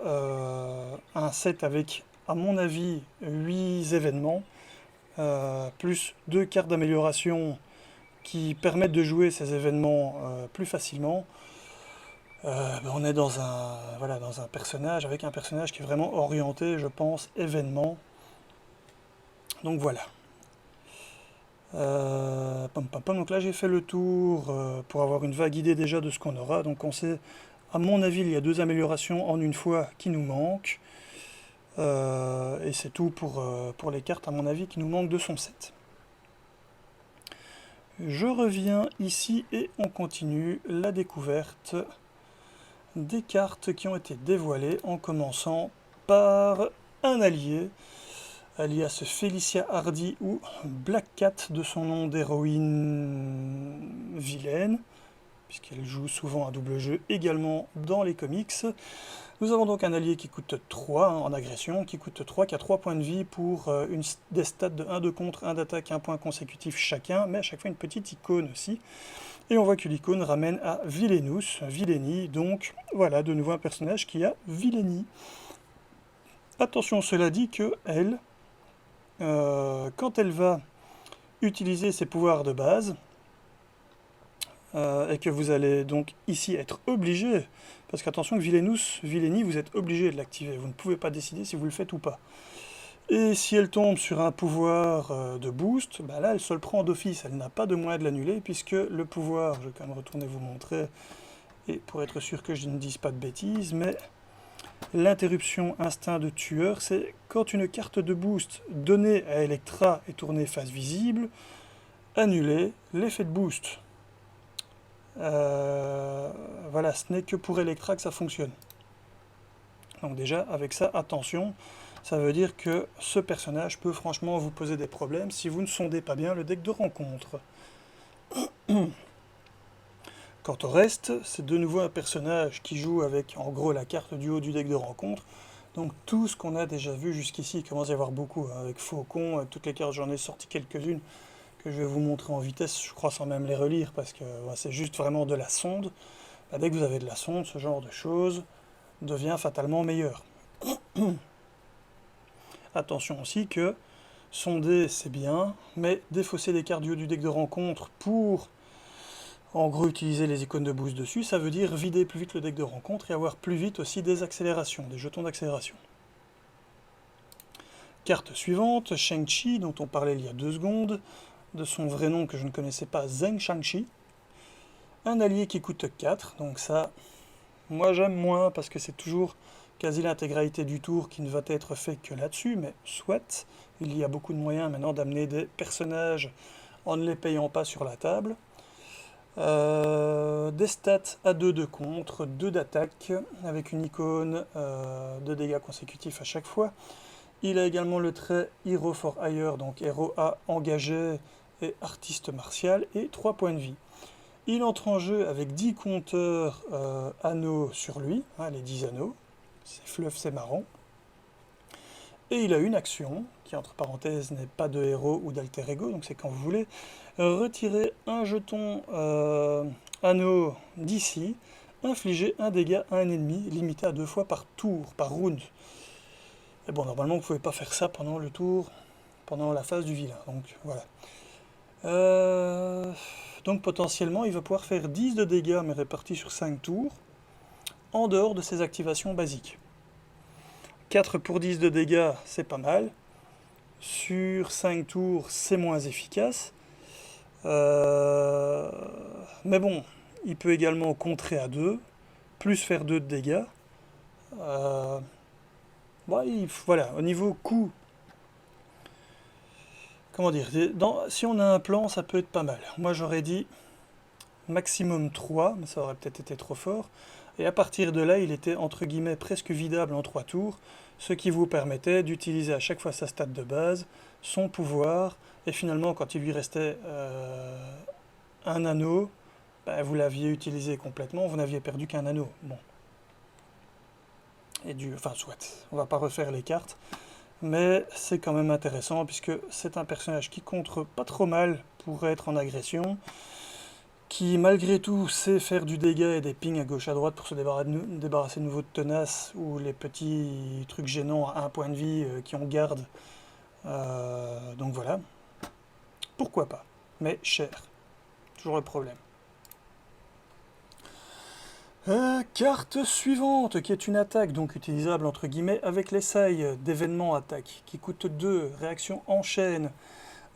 un set avec, à mon avis, 8 événements, plus 2 cartes d'amélioration qui permettent de jouer ces événements plus facilement. On est dans dans un personnage, avec un personnage qui est vraiment orienté, je pense, événement. Donc voilà. Donc là j'ai fait le tour pour avoir une vague idée déjà de ce qu'on aura. Donc on sait, à mon avis, il y a 2 améliorations en une fois qui nous manquent. Et c'est tout pour les cartes, à mon avis, qui nous manquent de son set. Je reviens ici et on continue la découverte des cartes qui ont été dévoilées, en commençant par un allié, alias Felicia Hardy ou Black Cat de son nom d'héroïne vilaine, puisqu'elle joue souvent un double jeu également dans les comics. Nous avons donc un allié qui coûte 3 en agression, qui coûte 3, qui a 3 points de vie pour des stats de 1 de contre, 1 d'attaque, 1 point consécutif chacun, mais à chaque fois une petite icône aussi. Et on voit que l'icône ramène à Villainous, Vilainie, donc voilà de nouveau un personnage qui a Vilainie. Attention, cela dit que elle, quand elle va utiliser ses pouvoirs de base, et que vous allez donc ici être obligé, parce qu'attention que Vilainie, vous êtes obligé de l'activer, vous ne pouvez pas décider si vous le faites ou pas. Et si elle tombe sur un pouvoir de boost, bah là elle se le prend d'office, elle n'a pas de moyen de l'annuler, puisque le pouvoir, je vais quand même retourner vous montrer, et pour être sûr que je ne dise pas de bêtises, mais l'interruption instinct de tueur, c'est quand une carte de boost donnée à Electra est tournée face visible, annuler l'effet de boost. Voilà, ce n'est que pour Electra que ça fonctionne. Donc déjà, avec ça, attention, ça veut dire que ce personnage peut franchement vous poser des problèmes si vous ne sondez pas bien le deck de rencontre. Quant au reste, c'est de nouveau un personnage qui joue avec, en gros, la carte du haut du deck de rencontre. Donc tout ce qu'on a déjà vu jusqu'ici, il commence à y avoir beaucoup, hein, avec Faucon, toutes les cartes, j'en ai sorti quelques-unes, que je vais vous montrer en vitesse, je crois sans même les relire, parce que c'est juste vraiment de la sonde. Bah, dès que vous avez de la sonde, ce genre de choses devient fatalement meilleur. Attention aussi que sonder c'est bien, mais défausser les cartes du haut du deck de rencontre pour en gros utiliser les icônes de boost dessus, ça veut dire vider plus vite le deck de rencontre et avoir plus vite aussi des accélérations, des jetons d'accélération. Carte suivante, Shang-Chi, dont on parlait il y a 2 secondes, de son vrai nom que je ne connaissais pas, Zheng Shang-Chi. Un allié qui coûte 4, donc ça, moi j'aime moins parce que c'est toujours quasi l'intégralité du tour qui ne va être fait que là-dessus, mais soit, il y a beaucoup de moyens maintenant d'amener des personnages en ne les payant pas sur la table. Des stats à 2 de contre, 2 d'attaque, avec une icône de dégâts consécutifs à chaque fois. Il a également le trait Hero for Hire, donc héros à engagé et artiste martial, et 3 points de vie. Il entre en jeu avec 10 compteurs anneaux sur lui, hein, les 10 anneaux, c'est fluff, c'est marrant. Et il a une action, qui entre parenthèses n'est pas de héros ou d'alter ego, donc c'est quand vous voulez, retirer un jeton anneau d'ici, infliger un dégât à un ennemi, limité à 2 fois par tour, par round. Et bon, normalement vous ne pouvez pas faire ça pendant le tour, pendant la phase du vilain, donc voilà. Donc potentiellement il va pouvoir faire 10 de dégâts, mais répartis sur 5 tours, en dehors de ses activations basiques. 4 pour 10 de dégâts, c'est pas mal. Sur 5 tours, c'est moins efficace. Mais bon, il peut également contrer à 2, plus faire 2 de dégâts. Voilà, au niveau coût, comment dire, si on a un plan, ça peut être pas mal. Moi j'aurais dit maximum 3, mais ça aurait peut-être été trop fort. Et à partir de là, il était entre guillemets presque vidable en 3 tours, ce qui vous permettait d'utiliser à chaque fois sa stat de base, son pouvoir, et finalement quand il lui restait un anneau, ben, vous l'aviez utilisé complètement, vous n'aviez perdu qu'un anneau. Bon. Enfin soit, on va pas refaire les cartes, mais c'est quand même intéressant puisque c'est un personnage qui contre pas trop mal pour être en agression. qui malgré tout sait faire du dégât et des pings à gauche à droite pour se débarrasser de nouveau de tenaces ou les petits trucs gênants à un point de vie qui ont garde. Donc voilà, pourquoi pas, mais cher, toujours le problème. Carte suivante, qui est une attaque, donc utilisable entre guillemets avec l'essail d'événement attaque, qui coûte 2, réaction en chaîne,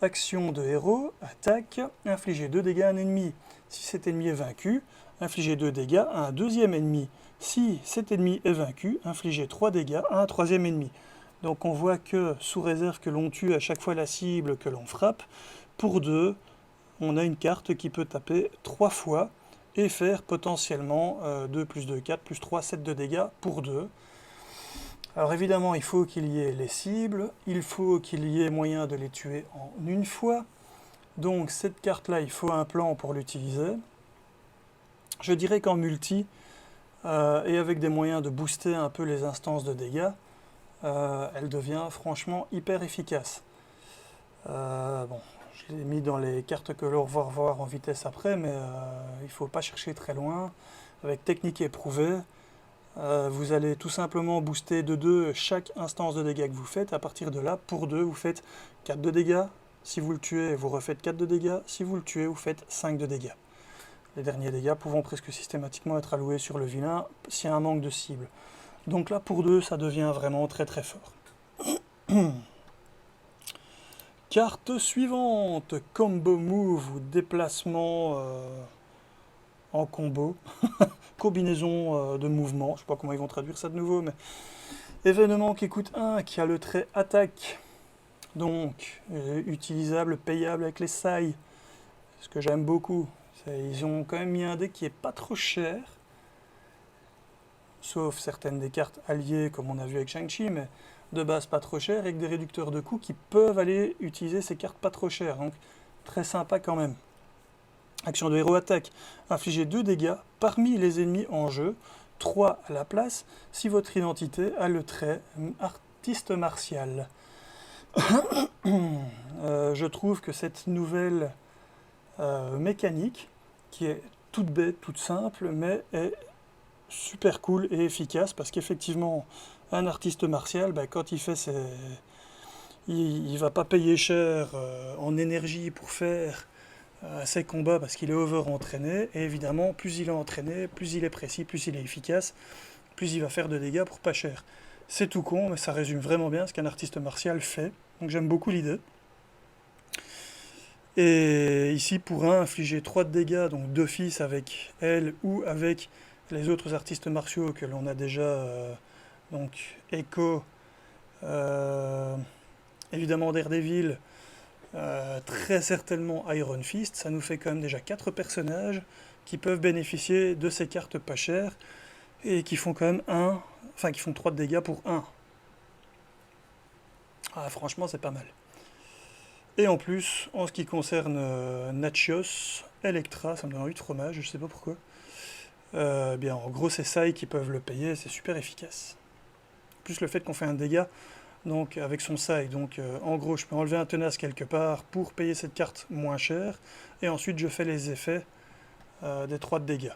action de héros, attaque, infliger 2 dégâts à un ennemi. Si cet ennemi est vaincu, infliger 2 dégâts à un deuxième ennemi. Si cet ennemi est vaincu, infliger 3 dégâts à un troisième ennemi. Donc on voit que, sous réserve que l'on tue à chaque fois la cible que l'on frappe, pour 2, on a une carte qui peut taper 3 fois, et faire potentiellement 2 plus 2, 4 plus 3, 7 de dégâts pour 2. Alors évidemment, il faut qu'il y ait les cibles, il faut qu'il y ait moyen de les tuer en une fois. Donc cette carte-là, il faut un plan pour l'utiliser. Je dirais qu'en multi, et avec des moyens de booster un peu les instances de dégâts, elle devient franchement hyper efficace. Bon, je l'ai mis dans les cartes que l'on va revoir en vitesse après, mais il ne faut pas chercher très loin. Avec technique éprouvée, vous allez tout simplement booster de 2 chaque instance de dégâts que vous faites. À partir de là, pour 2, vous faites 4 de dégâts. Si vous le tuez, vous refaites 4 de dégâts. Si vous le tuez, vous faites 5 de dégâts. Les derniers dégâts pouvant presque systématiquement être alloués sur le vilain s'il y a un manque de cible. Donc là, pour 2, ça devient vraiment très très fort. Carte suivante, combo move ou déplacement en combo, combinaison de mouvements, je sais pas comment ils vont traduire ça de nouveau, mais événement qui coûte 1, qui a le trait attaque, donc utilisable, payable avec les sailles, ce que j'aime beaucoup. Ils ont quand même mis un deck qui est pas trop cher, sauf certaines des cartes alliées comme on a vu avec Shang-Chi, mais de base pas trop cher, avec des réducteurs de coûts qui peuvent aller utiliser ces cartes pas trop chères, donc très sympa quand même. Action de héros attaque, infliger 2 dégâts parmi les ennemis en jeu, 3 à la place, si votre identité a le trait artiste martial. Je trouve que cette nouvelle mécanique, qui est toute bête, toute simple, mais est super cool et efficace, parce qu'effectivement, un artiste martial, quand il fait ses... il va pas payer cher en énergie pour faire ses combats parce qu'il est over-entraîné, et évidemment, plus il est entraîné, plus il est précis, plus il est efficace, plus il va faire de dégâts pour pas cher. C'est tout con, mais ça résume vraiment bien ce qu'un artiste martial fait, donc j'aime beaucoup l'idée. Et ici, pour infliger 3 de dégâts, donc d'office avec elle ou avec les autres artistes martiaux que l'on a déjà, donc Echo, évidemment Daredevil, très certainement Iron Fist, ça nous fait quand même déjà 4 personnages qui peuvent bénéficier de ces cartes pas chères et qui font quand même qui font 3 de dégâts pour 1. Ah, franchement, c'est pas mal. Et en plus, en ce qui concerne Nachios, Electra, ça me donne envie de fromage, je sais pas pourquoi. Bien, en gros, c'est ça qui peuvent le payer, c'est super efficace. Plus le fait qu'on fait un dégât donc avec son side, donc en gros je peux enlever un tenace quelque part pour payer cette carte moins chère, et ensuite je fais les effets des 3 de dégâts.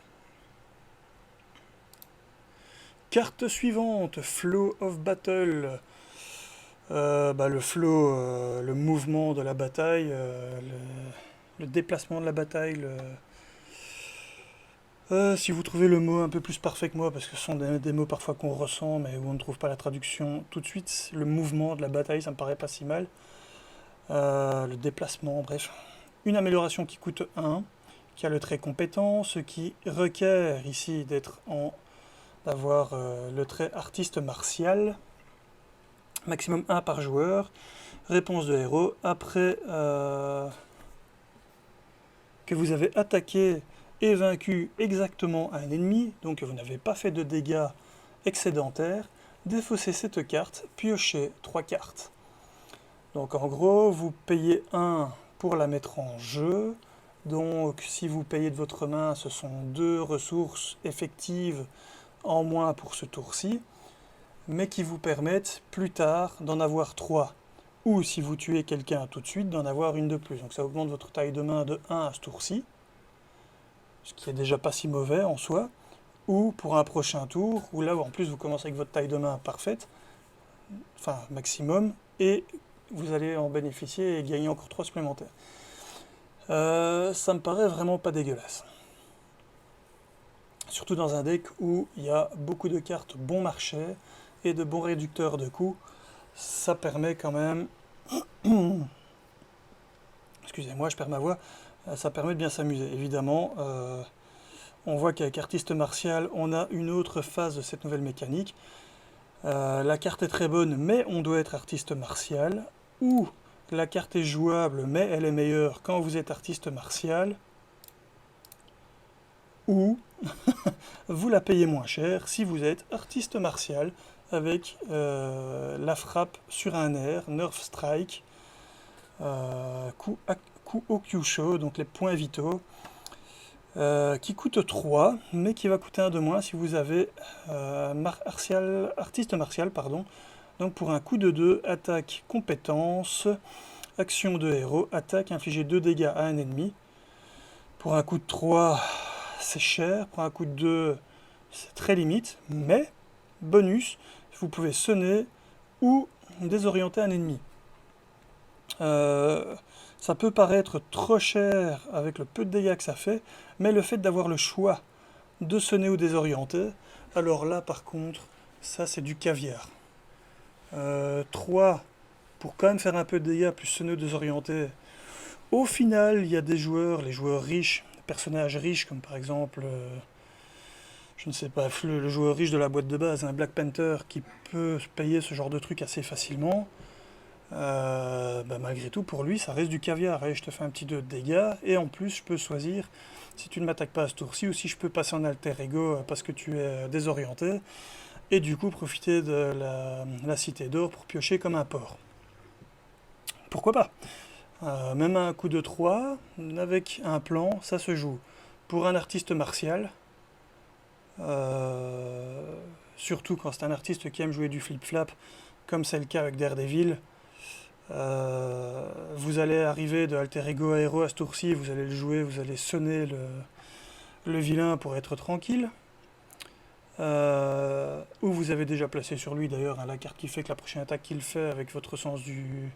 Carte suivante, Flow of Battle. Le flow, le mouvement de la bataille, le déplacement de la bataille, si vous trouvez le mot un peu plus parfait que moi, parce que ce sont des mots parfois qu'on ressent, mais où on ne trouve pas la traduction tout de suite, le mouvement de la bataille, ça me paraît pas si mal. Le déplacement, bref. Une amélioration qui coûte 1, qui a le trait compétent, ce qui requiert ici d'avoir le trait artiste martial. Maximum 1 par joueur. Réponse de héros. Après que vous avez attaqué et vaincu exactement un ennemi, donc que vous n'avez pas fait de dégâts excédentaires, défaussez cette carte, piochez 3 cartes. Donc en gros, vous payez 1 pour la mettre en jeu. Donc si vous payez de votre main, ce sont 2 ressources effectives en moins pour ce tour-ci, mais qui vous permettent plus tard d'en avoir 3. Ou si vous tuez quelqu'un tout de suite, d'en avoir une de plus. Donc ça augmente votre taille de main de 1 à ce tour-ci. ce qui est déjà pas si mauvais en soi, ou pour un prochain tour, où là en plus vous commencez avec votre taille de main parfaite, enfin maximum, et vous allez en bénéficier et gagner encore 3 supplémentaires. Ça me paraît vraiment pas dégueulasse. Surtout dans un deck où il y a beaucoup de cartes bon marché et de bons réducteurs de coûts, ça permet quand même... Excusez-moi, je perds ma voix. Ça permet de bien s'amuser. Évidemment, on voit qu'avec Artiste Martial, on a une autre phase de cette nouvelle mécanique. La carte est très bonne, mais on doit être Artiste Martial. Ou la carte est jouable, mais elle est meilleure quand vous êtes Artiste Martial. Ou vous la payez moins cher si vous êtes Artiste Martial avec la frappe sur un air, Nerf Strike, coup au Kyusho, donc les points vitaux, qui coûte 3, mais qui va coûter un de moins si vous avez Artiste Martial, pardon. Donc pour un coup de 2, attaque, compétence, action de héros, attaque, infliger 2 dégâts à un ennemi. Pour un coup de 3, c'est cher. Pour un coup de 2, c'est très limite. Mais, bonus, vous pouvez sonner ou désorienter un ennemi. Ça peut paraître trop cher avec le peu de dégâts que ça fait, mais le fait d'avoir le choix de sonner ou désorienter, alors là par contre, ça c'est du caviar. 3 pour quand même faire un peu de dégâts, plus sonner ou désorienter. Au final, il y a des joueurs, les joueurs riches, les personnages riches, comme par exemple, je ne sais pas, le joueur riche de la boîte de base, un Black Panther, qui peut payer ce genre de truc assez facilement. Malgré tout, pour lui, ça reste du caviar. Et je te fais un petit 2 de dégâts, et en plus, je peux choisir si tu ne m'attaques pas à ce tour-ci, ou si je peux passer en alter ego parce que tu es désorienté, et du coup profiter de la cité d'or pour piocher comme un porc. Pourquoi pas? Même un coup de 3, avec un plan, ça se joue. Pour un artiste martial, surtout quand c'est un artiste qui aime jouer du flip-flap, comme c'est le cas avec Daredevil, vous allez arriver de alter ego à héros à ce tour-ci, vous allez le jouer, vous allez sonner le vilain pour être tranquille. Ou vous avez déjà placé sur lui d'ailleurs la carte qui fait que la prochaine attaque qu'il fait avec votre sens du...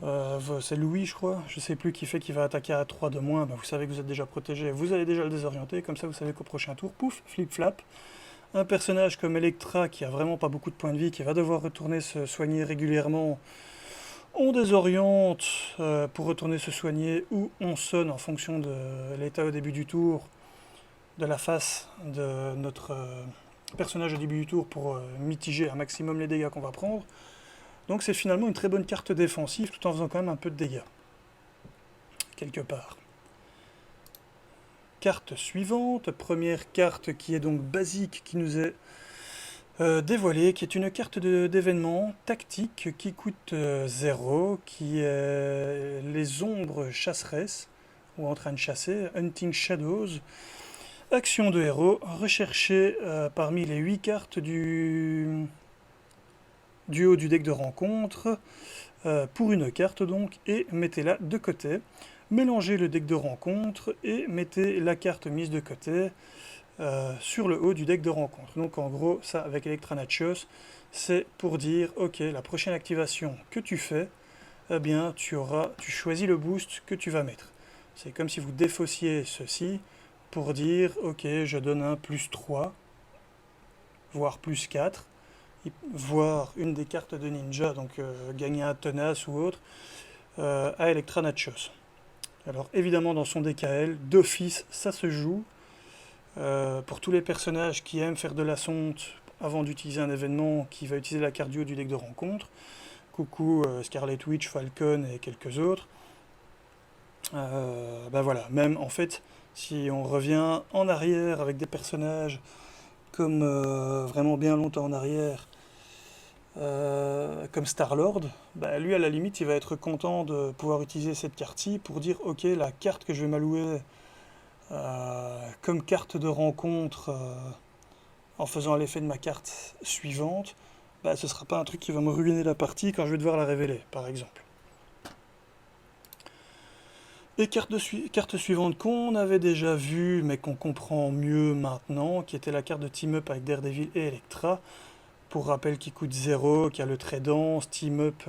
c'est Louis, je crois, je sais plus qui fait qu'il va attaquer à 3 de moins, vous savez que vous êtes déjà protégé, vous allez déjà le désorienter, comme ça vous savez qu'au prochain tour, pouf, flip-flap. Un personnage comme Electra qui a vraiment pas beaucoup de points de vie, qui va devoir retourner se soigner régulièrement, on désoriente pour retourner se soigner, ou on sonne en fonction de l'état au début du tour, de la face de notre personnage au début du tour pour mitiger un maximum les dégâts qu'on va prendre. Donc c'est finalement une très bonne carte défensive tout en faisant quand même un peu de dégâts. Quelque part. Carte suivante, première carte qui est donc basique, qui nous est dévoilée, qui est une carte d'événement tactique qui coûte 0, qui est les ombres chasseresses, ou en train de chasser, Hunting Shadows. Action de héros, recherchez parmi les 8 cartes du haut du deck de rencontre, pour une carte donc, et mettez-la de côté. Mélangez le deck de rencontre et mettez la carte mise de côté sur le haut du deck de rencontre. Donc en gros, ça avec Electra Nachos, c'est pour dire, ok, la prochaine activation que tu fais, eh bien tu choisis le boost que tu vas mettre. C'est comme si vous défaussiez ceci pour dire, ok, je donne un plus 3, voire plus 4, voire une des cartes de ninja, donc gagner un tenace ou autre, à Electra Nachos. Alors évidemment dans son DKL, d'office, ça se joue. Pour tous les personnages qui aiment faire de la sonde avant d'utiliser un événement qui va utiliser la carte du haut du deck de rencontre, coucou Scarlet Witch, Falcon et quelques autres. Voilà, même en fait, si on revient en arrière avec des personnages comme vraiment bien longtemps en arrière, comme Star-Lord, lui à la limite il va être content de pouvoir utiliser cette carte-ci pour dire ok, la carte que je vais m'allouer comme carte de rencontre en faisant l'effet de ma carte suivante, ce sera pas un truc qui va me ruiner la partie quand je vais devoir la révéler, par exemple. Et carte suivante qu'on avait déjà vue, mais qu'on comprend mieux maintenant, qui était la carte de Team Up avec Daredevil et Elektra. Pour rappel, qui coûte 0, qui a le trait dense, Team Up,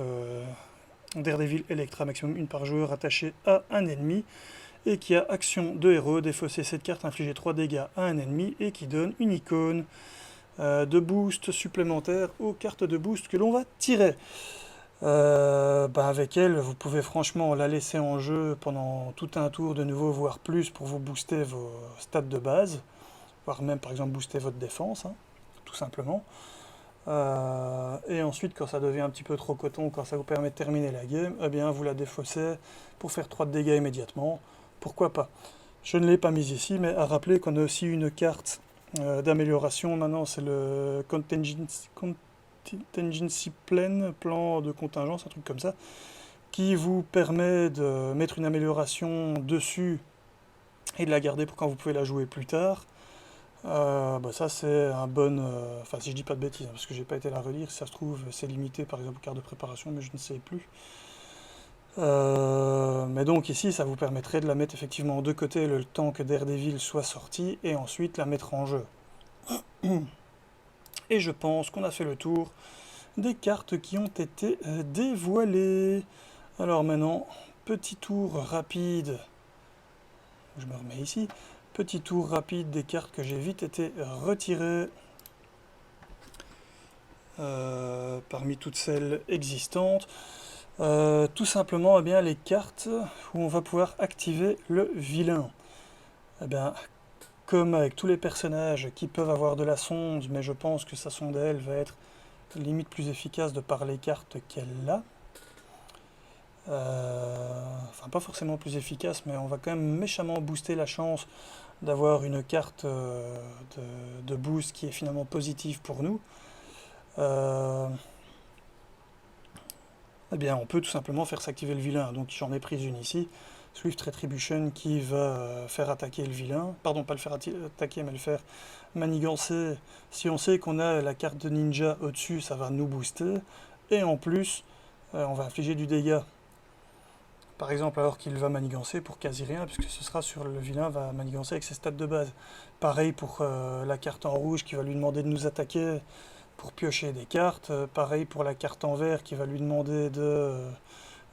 Daredevil, Elektra, maximum 1 par joueur attaché à un ennemi. Et qui a action de héros, défausser cette carte, infliger 3 dégâts à un ennemi, et qui donne une icône de boost supplémentaire aux cartes de boost que l'on va tirer. Avec elle, vous pouvez franchement la laisser en jeu pendant tout un tour de nouveau, voire plus, pour vous booster vos stats de base, voire même par exemple booster votre défense, hein, tout simplement. Et ensuite, quand ça devient un petit peu trop coton, quand ça vous permet de terminer la game, eh bien vous la défaussez pour faire 3 de dégâts immédiatement. Pourquoi pas? Je ne l'ai pas mise ici, mais à rappeler qu'on a aussi une carte d'amélioration. Maintenant, c'est le Contingency plan de contingence, un truc comme ça, qui vous permet de mettre une amélioration dessus et de la garder pour quand vous pouvez la jouer plus tard. Ça c'est un bon... Enfin si je dis pas de bêtises, hein, parce que j'ai pas été la relire, si ça se trouve c'est limité par exemple aux cartes de préparation, mais je ne sais plus. Mais donc ici ça vous permettrait de la mettre effectivement de côté le temps que Daredevil soit sorti, et ensuite la mettre en jeu. Et je pense qu'on a fait le tour des cartes qui ont été dévoilées. Alors maintenant, petit tour rapide, je me remets ici, petit tour rapide des cartes que j'ai vite été retirées parmi toutes celles existantes. Tout simplement, les cartes où on va pouvoir activer le vilain. Comme avec tous les personnages qui peuvent avoir de la sonde, mais je pense que sa sonde elle va être limite plus efficace de par les cartes qu'elle a. Enfin, pas forcément plus efficace, mais on va quand même méchamment booster la chance d'avoir une carte de boost qui est finalement positive pour nous. On peut tout simplement faire s'activer le vilain. Donc j'en ai pris une ici, Swift Retribution, qui va faire attaquer le vilain. Pardon, pas le faire attaquer, mais le faire manigancer. Si on sait qu'on a la carte de ninja au-dessus, ça va nous booster. Et en plus, on va infliger du dégât. Par exemple, alors qu'il va manigancer pour quasi rien, puisque ce sera sur le vilain va manigancer avec ses stats de base. Pareil pour la carte en rouge qui va lui demander de nous attaquer pour piocher des cartes. Pareil pour la carte en vert qui va lui demander de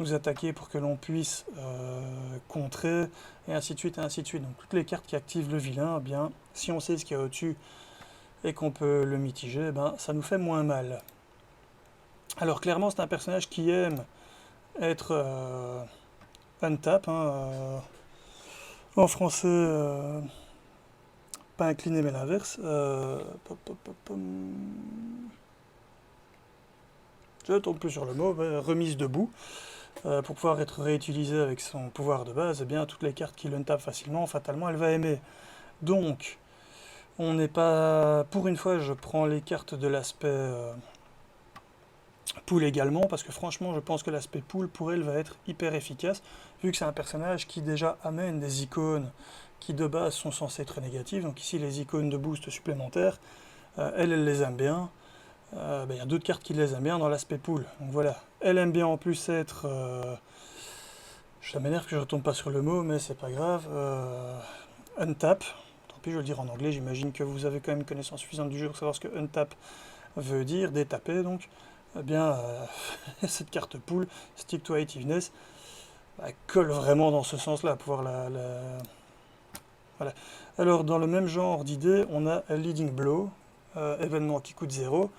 nous attaquer pour que l'on puisse contrer, et ainsi de suite, et ainsi de suite. Donc toutes les cartes qui activent le vilain, si on sait ce qu'il y a au-dessus et qu'on peut le mitiger, ça nous fait moins mal. Alors clairement, c'est un personnage qui aime être untap, en français, pas incliné mais l'inverse. Je ne tombe plus sur le mot, remise debout. Pour pouvoir être réutilisé avec son pouvoir de base, toutes les cartes qui l'untap facilement, fatalement, elle va aimer. Donc, on n'est pas... Pour une fois, je prends les cartes de l'aspect pool également, parce que franchement, je pense que l'aspect pool, pour elle, va être hyper efficace, vu que c'est un personnage qui déjà amène des icônes qui de base sont censées être négatives. Donc ici, les icônes de boost supplémentaires, elle les aime bien. Il y a d'autres cartes qui les aiment bien dans l'aspect pool. Donc voilà, elle aime bien en plus être... ça m'énerve que je ne retombe pas sur le mot, mais c'est pas grave. Untap. Tant pis, je vais le dire en anglais. J'imagine que vous avez quand même une connaissance suffisante du jeu pour savoir ce que untap veut dire, détaper donc. Cette carte pool, Stick to Itiveness, colle vraiment dans ce sens-là, pouvoir Voilà. Alors, dans le même genre d'idée, on a Leading Blow, événement qui coûte 0.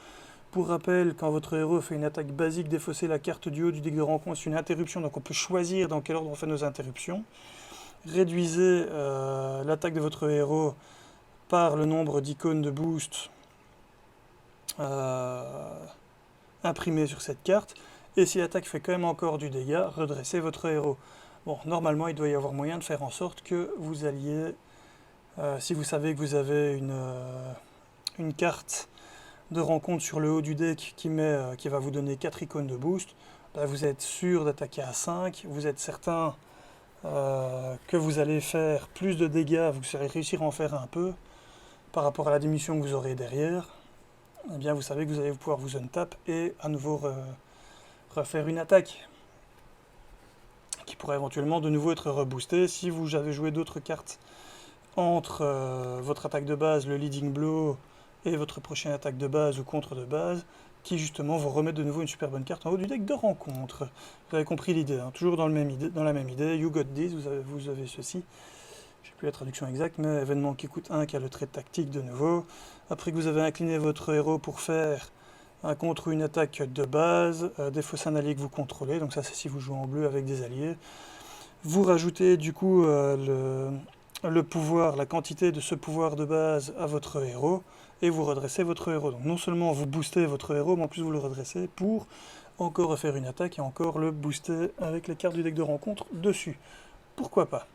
Pour rappel, quand votre héros fait une attaque basique, défausser la carte du haut du deck de rencontre, c'est une interruption, donc on peut choisir dans quel ordre on fait nos interruptions. Réduisez l'attaque de votre héros par le nombre d'icônes de boost imprimées sur cette carte. Et si l'attaque fait quand même encore du dégât, redressez votre héros. Bon, normalement, il doit y avoir moyen de faire en sorte que vous alliez, si vous savez que vous avez une carte de rencontre sur le haut du deck qui va vous donner 4 icônes de boost, vous êtes sûr d'attaquer à 5, vous êtes certain que vous allez faire plus de dégâts, vous allez réussir à en faire un peu par rapport à la diminution que vous aurez derrière. Vous savez que vous allez pouvoir vous untap et à nouveau refaire une attaque. qui pourra éventuellement de nouveau être reboosté. Si vous avez joué d'autres cartes entre votre attaque de base, le leading blow, et votre prochaine attaque de base ou contre de base, qui justement vous remettent de nouveau une super bonne carte en haut du deck de rencontre. Vous avez compris l'idée, hein, toujours dans la même idée, you got this, vous avez ceci. Je sais plus la traduction exacte, mais événement qui coûte 1, qui a le trait tactique de nouveau. Après que vous avez incliné votre héros pour faire un contre ou une attaque de base, défausser un allié que vous contrôlez, donc ça c'est si vous jouez en bleu avec des alliés. Vous rajoutez du coup le pouvoir, la quantité de ce pouvoir de base à votre héros, et vous redressez votre héros. Donc non seulement vous boostez votre héros, mais en plus vous le redressez pour encore refaire une attaque et encore le booster avec les cartes du deck de rencontre dessus. Pourquoi pas?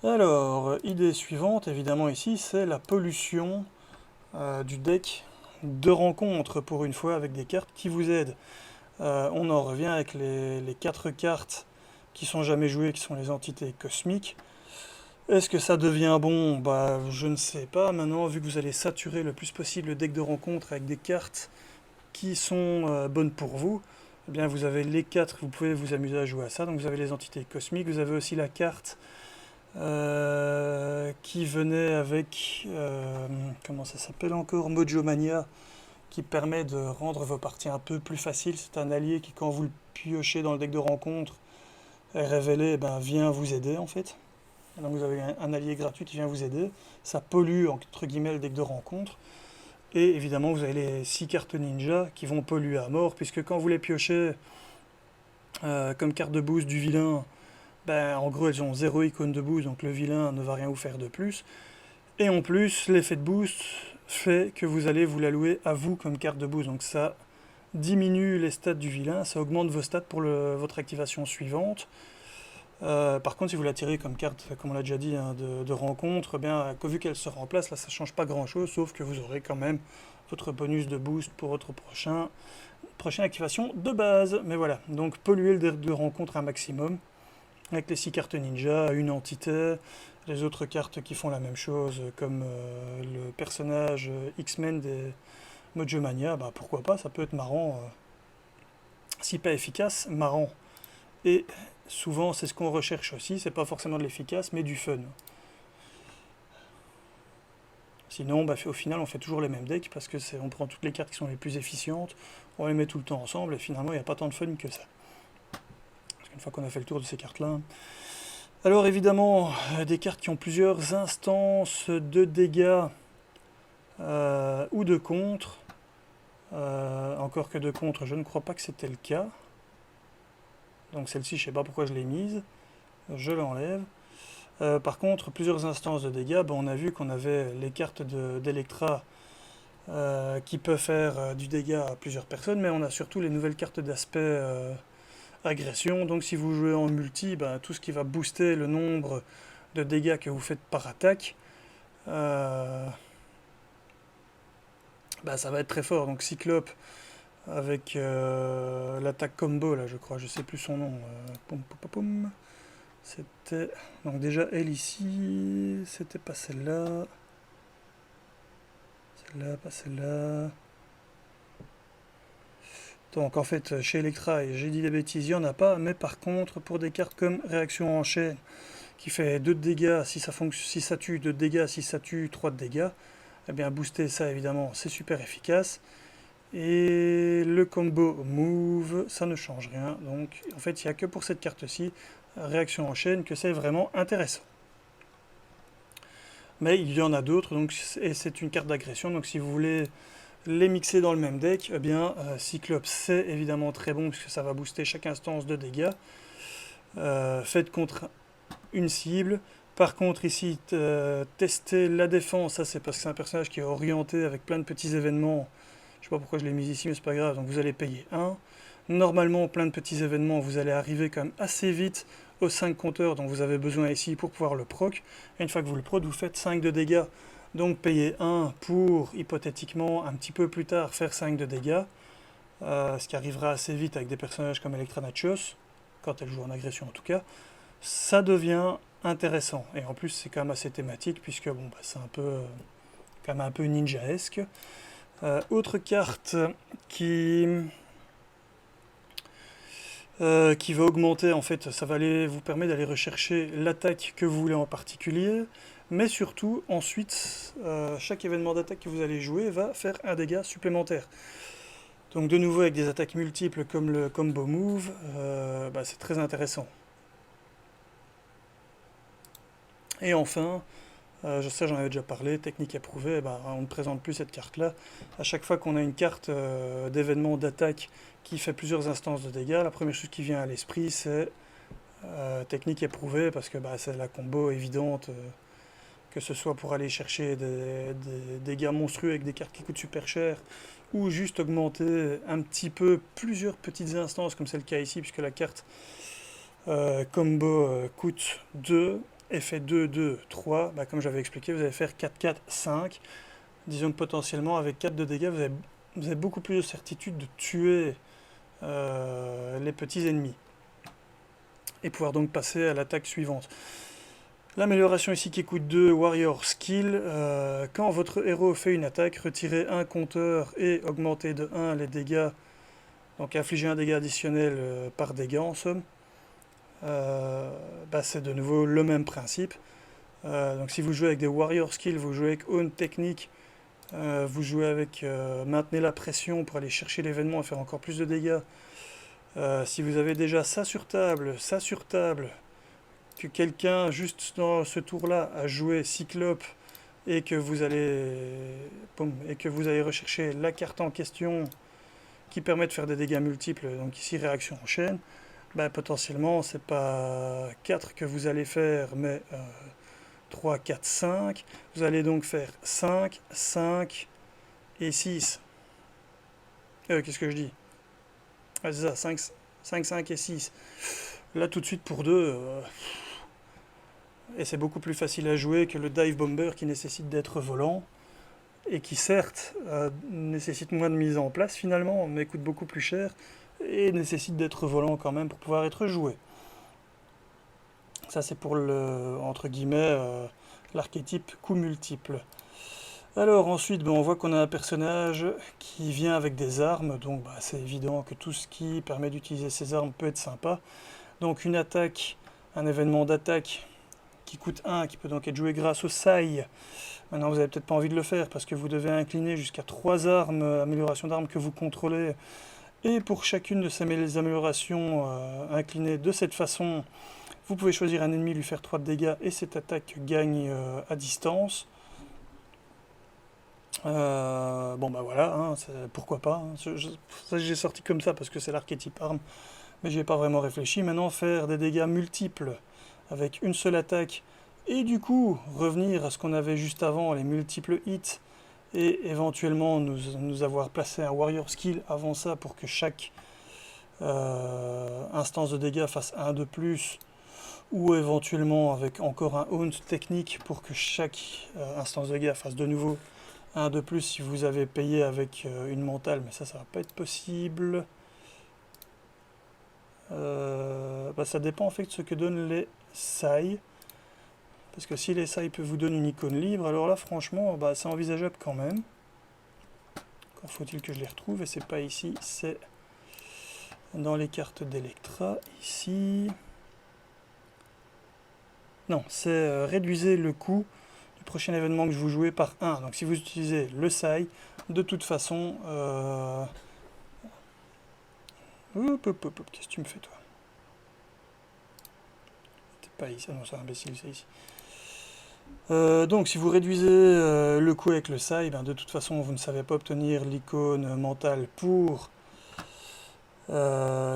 Alors, idée suivante, évidemment ici, c'est la pollution du deck de rencontre, pour une fois, avec des cartes qui vous aident. On en revient avec les 4 cartes qui sont jamais jouées, qui sont les entités cosmiques. Est-ce que ça devient bon? Bah, je ne sais pas. Maintenant, vu que vous allez saturer le plus possible le deck de rencontre avec des cartes qui sont bonnes pour vous, eh bien, vous avez les 4, vous pouvez vous amuser à jouer à ça. Donc, vous avez les entités cosmiques, vous avez aussi la carte qui venait avec, comment ça s'appelle encore? Mojo Mania, qui permet de rendre vos parties un peu plus faciles. C'est un allié qui, quand vous le piochez dans le deck de rencontre, est révélé, ben, vient vous aider en fait. Donc vous avez un allié gratuit qui vient vous aider. Ça pollue entre guillemets le deck de rencontre. Et évidemment vous avez les 6 cartes ninja qui vont polluer à mort, puisque quand vous les piochez comme carte de boost du vilain, ben, en gros elles ont 0 icône de boost, donc le vilain ne va rien vous faire de plus. Et en plus l'effet de boost fait que vous allez vous l'allouer à vous comme carte de boost. Donc ça diminue les stats du vilain, ça augmente vos stats pour votre activation suivante. Par contre, si vous la tirez comme carte, comme on l'a déjà dit, hein, de rencontre, eh bien, vu qu'elle se remplace, là, ça ne change pas grand-chose, sauf que vous aurez quand même votre bonus de boost pour votre prochaine activation de base. Mais voilà, donc polluer le deck de rencontre un maximum, avec les 6 cartes ninja, une entité, les autres cartes qui font la même chose, comme le personnage X-Men des Mojo Mania, bah, pourquoi pas, ça peut être marrant, si pas efficace, marrant. Et souvent, c'est ce qu'on recherche aussi, c'est pas forcément de l'efficace, mais du fun. Sinon, bah, au final, on fait toujours les mêmes decks, parce que on prend toutes les cartes qui sont les plus efficientes, on les met tout le temps ensemble, et finalement, il n'y a pas tant de fun que ça. Parce qu'une fois qu'on a fait le tour de ces cartes-là... Alors évidemment, des cartes qui ont plusieurs instances de dégâts ou de contre. Encore que de contre, je ne crois pas que c'était le cas. Donc celle-ci, je ne sais pas pourquoi je l'ai mise. Je l'enlève. Par contre, plusieurs instances de dégâts, on a vu qu'on avait les cartes d'Electra qui peuvent faire du dégât à plusieurs personnes, mais on a surtout les nouvelles cartes d'aspect agression. Donc si vous jouez en multi, tout ce qui va booster le nombre de dégâts que vous faites par attaque, ça va être très fort. Donc Cyclope avec l'attaque combo, là je crois, je sais plus son nom. C'était... Donc déjà elle ici, c'était pas celle-là. Celle-là, pas celle-là. Donc en fait, chez Electra, et j'ai dit des bêtises, il n'y en a pas, mais par contre, pour des cartes comme réaction en chaîne, qui fait 2 de dégâts si ça tue, 2 de dégâts si ça tue, 3 de dégâts, eh bien booster ça évidemment, c'est super efficace. Et le combo move, ça ne change rien. Donc en fait, il n'y a que pour cette carte-ci, réaction en chaîne, que c'est vraiment intéressant. Mais il y en a d'autres, et c'est une carte d'agression, donc si vous voulez les mixer dans le même deck, eh bien Cyclope c'est évidemment très bon puisque ça va booster chaque instance de dégâts. Faites contre une cible. Par contre ici, tester la défense, ça c'est parce que c'est un personnage qui est orienté avec plein de petits événements. Je sais pas pourquoi je l'ai mis ici, mais c'est pas grave, donc vous allez payer 1. Normalement, plein de petits événements, vous allez arriver quand même assez vite aux 5 compteurs dont vous avez besoin ici pour pouvoir le proc. Et une fois que vous le proc, vous faites 5 de dégâts. Donc payer 1 pour, hypothétiquement, un petit peu plus tard, faire 5 de dégâts. Ce qui arrivera assez vite avec des personnages comme Electra Nachos, quand elle joue en agression en tout cas. Ça devient intéressant. Et en plus, c'est quand même assez thématique, puisque c'est un peu, quand même un peu ninja-esque. Autre carte qui qui va augmenter, en fait, ça va vous permettre d'aller rechercher l'attaque que vous voulez en particulier, mais surtout, ensuite, chaque événement d'attaque que vous allez jouer va faire un dégât supplémentaire. Donc de nouveau avec des attaques multiples comme le combo move, c'est très intéressant. Et enfin, je sais, j'en avais déjà parlé, technique approuvée, on ne présente plus cette carte-là. À chaque fois qu'on a une carte d'événement d'attaque qui fait plusieurs instances de dégâts, la première chose qui vient à l'esprit, c'est technique éprouvée, parce que c'est la combo évidente, que ce soit pour aller chercher des dégâts monstrueux avec des cartes qui coûtent super cher, ou juste augmenter un petit peu plusieurs petites instances, comme c'est le cas ici, puisque la carte combo coûte 2 et fait 2, 2, 3, comme j'avais expliqué, vous allez faire 4, 4, 5. Disons que potentiellement, avec 4 de dégâts, vous avez beaucoup plus de certitude de tuer les petits ennemis. Et pouvoir donc passer à l'attaque suivante. L'amélioration ici qui coûte 2, Warrior Skill. Quand votre héros fait une attaque, retirez un compteur et augmentez de 1 les dégâts. Donc infliger un dégât additionnel par dégât en somme. C'est de nouveau le même principe. Donc si vous jouez avec des Warrior Skill, vous jouez avec Own Technique, vous jouez avec maintenez la pression pour aller chercher l'événement et faire encore plus de dégâts. Si vous avez déjà ça sur table, que quelqu'un juste dans ce tour-là a joué Cyclope et que vous allez rechercher la carte en question qui permet de faire des dégâts multiples, donc ici réaction en chaîne, potentiellement c'est pas 4 que vous allez faire, mais 3, 4, 5. Vous allez donc faire 5, 5 et 6. Qu'est-ce que je dis? C'est ça, 5, 5 et 6. Là tout de suite pour 2, et c'est beaucoup plus facile à jouer que le Dive Bomber qui nécessite d'être volant, et qui certes nécessite moins de mise en place finalement, mais coûte beaucoup plus cher, et nécessite d'être volant quand même pour pouvoir être joué. Ça c'est pour entre guillemets, l'archétype coup multiple. Alors ensuite, on voit qu'on a un personnage qui vient avec des armes, donc c'est évident que tout ce qui permet d'utiliser ces armes peut être sympa. Donc une attaque, un événement d'attaque qui coûte 1, qui peut donc être joué grâce au Sai. Maintenant vous n'avez peut-être pas envie de le faire parce que vous devez incliner jusqu'à 3 armes, amélioration d'armes que vous contrôlez. Et pour chacune de ces améliorations inclinées de cette façon, vous pouvez choisir un ennemi, lui faire 3 de dégâts et cette attaque gagne à distance. Voilà, hein, pourquoi pas. Hein. Ça j'ai sorti comme ça parce que c'est l'archétype arme, mais j'y ai pas vraiment réfléchi. Maintenant faire des dégâts multiples avec une seule attaque et du coup revenir à ce qu'on avait juste avant, les multiples hits, et éventuellement nous avoir placé un Warrior Skill avant ça pour que chaque instance de dégâts fasse 1 de plus, ou éventuellement avec encore un Haunt technique pour que chaque instance de dégâts fasse de nouveau 1 de plus si vous avez payé avec une mentale, mais ça va pas être possible. Ça dépend en fait de ce que donnent les Sai. Parce que si les Sai peuvent vous donner une icône libre, alors là franchement c'est envisageable quand même. Encore faut-il que je les retrouve, et c'est pas ici, c'est dans les cartes d'Electra, ici. Non, c'est réduisez le coût du prochain événement que je vous jouez par 1. Donc si vous utilisez le Sai, de toute façon... Qu'est-ce que tu me fais toi? T'es pas ici, non c'est imbécile, c'est ici. Donc si vous réduisez le coût avec le Sai, de toute façon vous ne savez pas obtenir l'icône mentale pour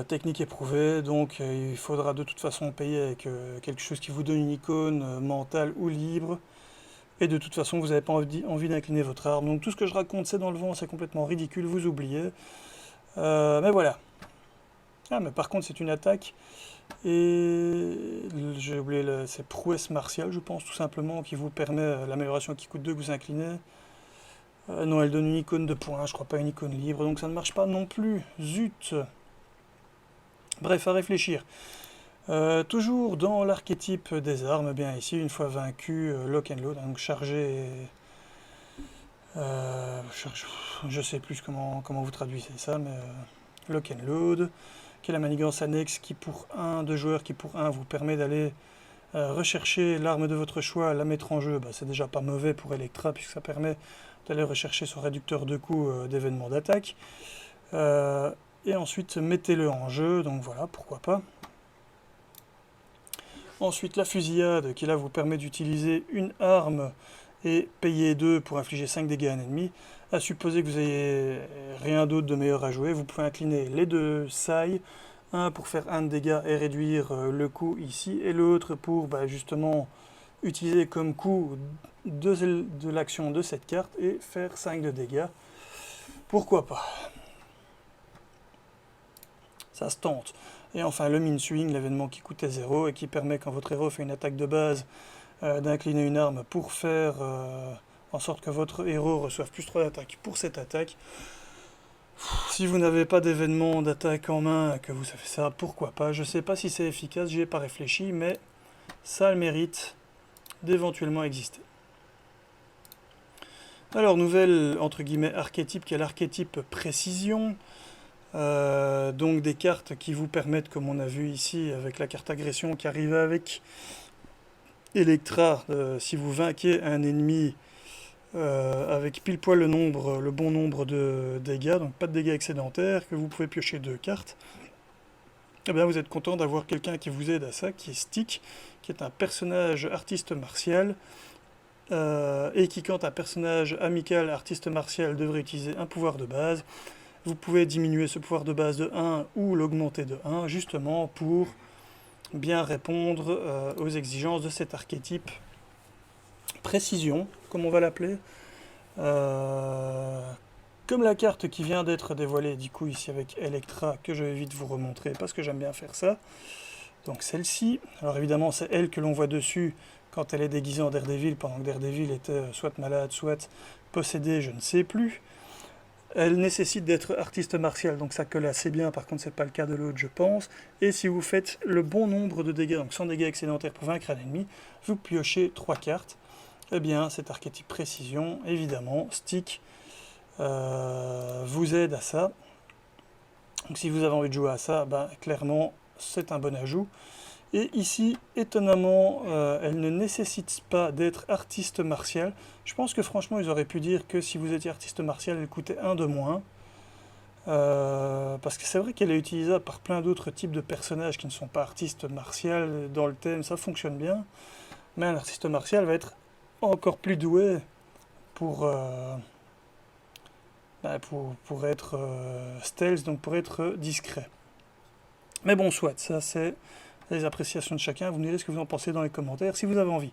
technique éprouvée, donc il faudra de toute façon payer avec quelque chose qui vous donne une icône mentale ou libre, et de toute façon vous n'avez pas envie d'incliner votre arme. Donc tout ce que je raconte c'est dans le vent, c'est complètement ridicule, vous oubliez. Mais voilà. Ah mais par contre c'est une attaque, et j'ai oublié, c'est prouesse martiale je pense tout simplement, qui vous permet l'amélioration qui coûte 2 que vous inclinez. Non, elle donne une icône de points, je crois pas une icône libre, donc ça ne marche pas non plus, zut. Bref, à réfléchir. Toujours dans l'archétype des armes, bien ici, une fois vaincu, lock and load, donc charger... je sais plus comment vous traduisez ça, mais lock and load, qui est la manigance annexe, qui pour deux joueurs, qui pour un vous permet d'aller rechercher l'arme de votre choix, la mettre en jeu. Bah, c'est déjà pas mauvais pour Electra, puisque ça permet d'aller rechercher son réducteur de coût d'événements d'attaque. Et ensuite, mettez-le en jeu, donc voilà, pourquoi pas. Ensuite, la fusillade, qui là vous permet d'utiliser une arme et payer 2 pour infliger 5 dégâts à un ennemi. À supposer que vous n'ayez rien d'autre de meilleur à jouer, vous pouvez incliner les deux sailles, un pour faire 1 de dégâts et réduire le coût ici, et l'autre pour justement utiliser comme coût de l'action de cette carte et faire 5 de dégâts. Pourquoi pas? Ça se tente. Et enfin le min swing, l'événement qui coûtait 0 et qui permet quand votre héros fait une attaque de base d'incliner une arme pour faire en sorte que votre héros reçoive plus 3 d'attaque pour cette attaque. Si vous n'avez pas d'événement d'attaque en main, que vous savez ça, pourquoi pas. Je sais pas si c'est efficace, j'y ai pas réfléchi, mais ça a le mérite d'éventuellement exister. Alors, nouvelle, entre guillemets, archétype, qui est l'archétype précision. Donc des cartes qui vous permettent, comme on a vu ici, avec la carte agression qui arrive avec Electra, si vous vainquez un ennemi avec pile poil le bon nombre de dégâts, donc pas de dégâts excédentaires, que vous pouvez piocher 2 cartes, et bien vous êtes content d'avoir quelqu'un qui vous aide à ça, qui est Stick, qui est un personnage artiste martial, et qui, quand un personnage amical artiste martial devrait utiliser un pouvoir de base, vous pouvez diminuer ce pouvoir de base de 1 ou l'augmenter de 1, justement pour bien répondre aux exigences de cet archétype précision, comme on va l'appeler. Comme la carte qui vient d'être dévoilée, du coup ici avec Electra, que je vais vite vous remontrer parce que j'aime bien faire ça. Donc celle-ci, alors évidemment c'est elle que l'on voit dessus quand elle est déguisée en Daredevil, pendant que Daredevil était soit malade, soit possédé, je ne sais plus. Elle nécessite d'être artiste martial, donc ça colle assez bien, par contre c'est pas le cas de l'autre je pense. Et si vous faites le bon nombre de dégâts, donc 100 dégâts excédentaires pour vaincre un ennemi, vous piochez 3 cartes. Eh bien cet archétype précision, évidemment, Stick, vous aide à ça. Donc si vous avez envie de jouer à ça, clairement c'est un bon ajout. Et ici, étonnamment, elle ne nécessite pas d'être artiste martial. Je pense que franchement, ils auraient pu dire que si vous étiez artiste martial, elle coûtait 1 de moins. Parce que c'est vrai qu'elle est utilisable par plein d'autres types de personnages qui ne sont pas artistes martial. Dans le thème, ça fonctionne bien. Mais un artiste martial va être encore plus doué pour être stealth, donc pour être discret. Mais bon, soit, ça c'est les appréciations de chacun, vous me direz ce que vous en pensez dans les commentaires si vous avez envie.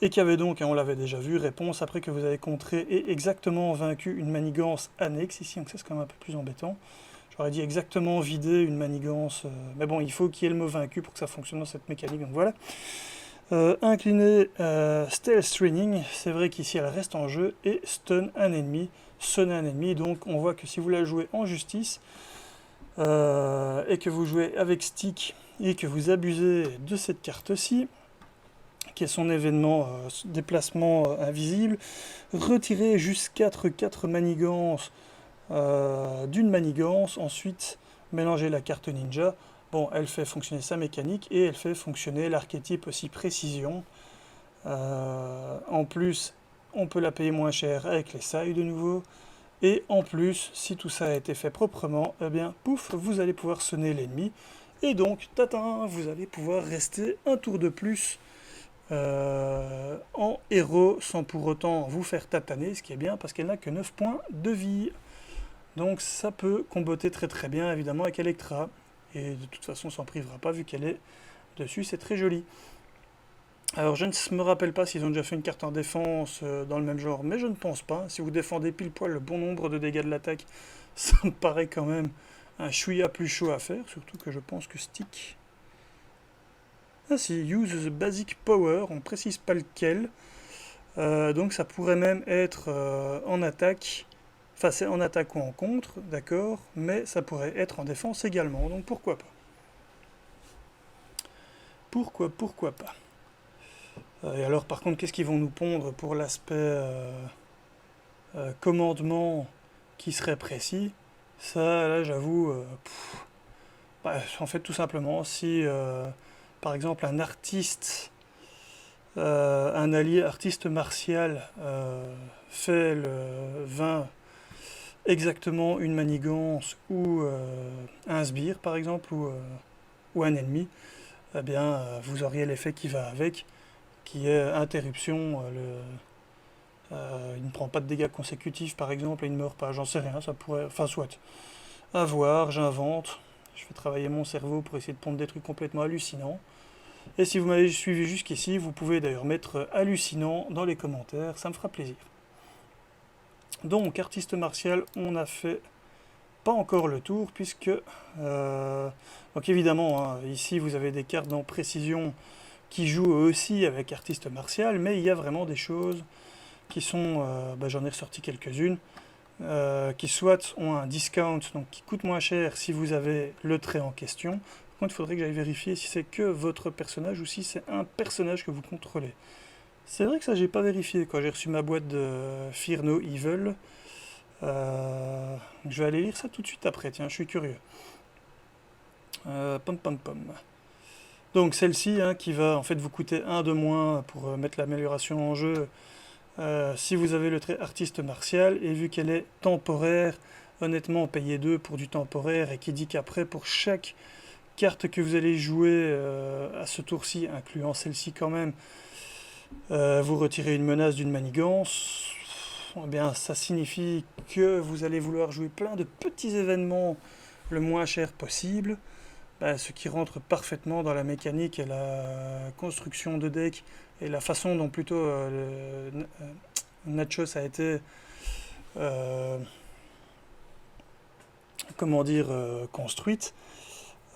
Et qu'il y avait donc, on l'avait déjà vu, réponse après que vous avez contré et exactement vaincu une manigance annexe ici, donc ça c'est quand même un peu plus embêtant. J'aurais dit exactement vider une manigance, mais bon, il faut qu'il y ait le mot vaincu pour que ça fonctionne dans cette mécanique, donc voilà. Incliner stealth training, c'est vrai qu'ici elle reste en jeu, et stun un ennemi, sonner un ennemi, donc on voit que si vous la jouez en justice, et que vous jouez avec Stick, et que vous abusez de cette carte-ci, qui est son événement déplacement invisible, retirez jusqu'à 4 manigances d'une manigance, ensuite mélangez la carte ninja. Bon, elle fait fonctionner sa mécanique et elle fait fonctionner l'archétype aussi précision. En plus, on peut la payer moins cher avec les sailles de nouveau. Et en plus, si tout ça a été fait proprement, eh bien, pouf, vous allez pouvoir sonner l'ennemi. Et donc, tatin, vous allez pouvoir rester un tour de plus en héros sans pour autant vous faire tataner, ce qui est bien parce qu'elle n'a que 9 points de vie. Donc ça peut comboter très très bien évidemment avec Electra. Et de toute façon, on s'en privera pas vu qu'elle est dessus, c'est très joli. Alors je ne me rappelle pas s'ils ont déjà fait une carte en défense dans le même genre, mais je ne pense pas. Si vous défendez pile poil le bon nombre de dégâts de l'attaque, ça me paraît quand même un chouïa plus chaud à faire, surtout que je pense que Stick... Ah si, use the basic power, on ne précise pas lequel. Donc ça pourrait même être en attaque, enfin c'est en attaque ou en contre, d'accord, mais ça pourrait être en défense également, donc pourquoi pas. Pourquoi pas. Et alors par contre, qu'est-ce qu'ils vont nous pondre pour l'aspect commandement qui serait précis? Ça, là j'avoue... En fait, tout simplement, si par exemple un artiste, un allié artiste martial fait le 20 exactement une manigance ou un sbire par exemple ou un ennemi, eh bien vous auriez l'effet qui va avec, qui est interruption. Il ne prend pas de dégâts consécutifs par exemple et il ne meurt pas, j'en sais rien, ça pourrait, enfin soit. À voir, j'invente, je fais travailler mon cerveau pour essayer de pondre des trucs complètement hallucinants. Et si vous m'avez suivi jusqu'ici, vous pouvez d'ailleurs mettre hallucinant dans les commentaires, ça me fera plaisir. Donc, artiste martial, on a fait pas encore le tour, puisque... donc évidemment, hein, ici vous avez des cartes dans précision qui jouent aussi avec artiste martial, mais il y a vraiment des choses qui sont... j'en ai ressorti quelques-unes, qui soit ont un discount, donc qui coûte moins cher si vous avez le trait en question. Par contre, il faudrait que j'aille vérifier si c'est que votre personnage ou si c'est un personnage que vous contrôlez. C'est vrai que ça, j'ai pas vérifié quand j'ai reçu ma boîte de Fear No Evil. Je vais aller lire ça tout de suite après, tiens, je suis curieux. Pom pom pom. Donc celle-ci, hein, qui va en fait vous coûter 1 de moins pour mettre l'amélioration en jeu. Si vous avez le trait artiste martial, et vu qu'elle est temporaire, honnêtement, payez 2 pour du temporaire, et qui dit qu'après, pour chaque carte que vous allez jouer à ce tour-ci, incluant celle-ci quand même, vous retirez une menace d'une manigance, eh bien, ça signifie que vous allez vouloir jouer plein de petits événements le moins cher possible, ce qui rentre parfaitement dans la mécanique et la construction de deck et la façon dont plutôt Nachos a été comment dire construite.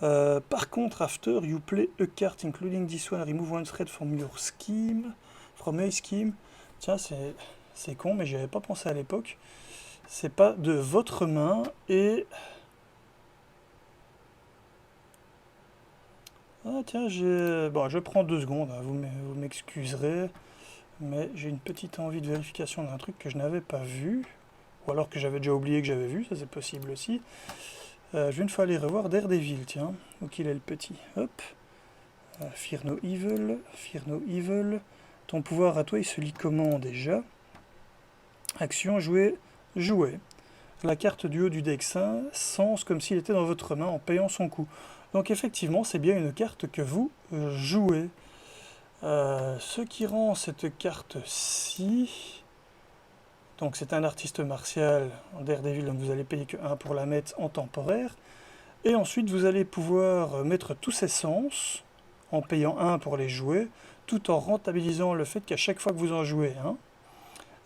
Par contre, after you play a card including this one, remove one thread from your scheme, from a scheme. Tiens, c'est con, mais j'y avais pas pensé à l'époque. C'est pas de votre main et... Ah tiens, bon, je prends 2 secondes, hein, vous m'excuserez, mais j'ai une petite envie de vérification d'un truc que je n'avais pas vu, ou alors que j'avais déjà oublié que j'avais vu, ça c'est possible aussi. Je vais une fois aller revoir Daredevil, tiens, où qu'il est le petit, hop, Fear No Evil, Fear No Evil, ton pouvoir à toi il se lit comment déjà? Action, jouer, jouer. La carte du haut du deck sens comme s'il était dans votre main en payant son coût. Donc effectivement, c'est bien une carte que vous jouez. Ce qui rend cette carte-ci... Donc c'est un artiste martial en Daredevil, donc vous allez payer que 1 pour la mettre en temporaire. Et ensuite, vous allez pouvoir mettre tous ses sens en payant 1 pour les jouer, tout en rentabilisant le fait qu'à chaque fois que vous en jouez un,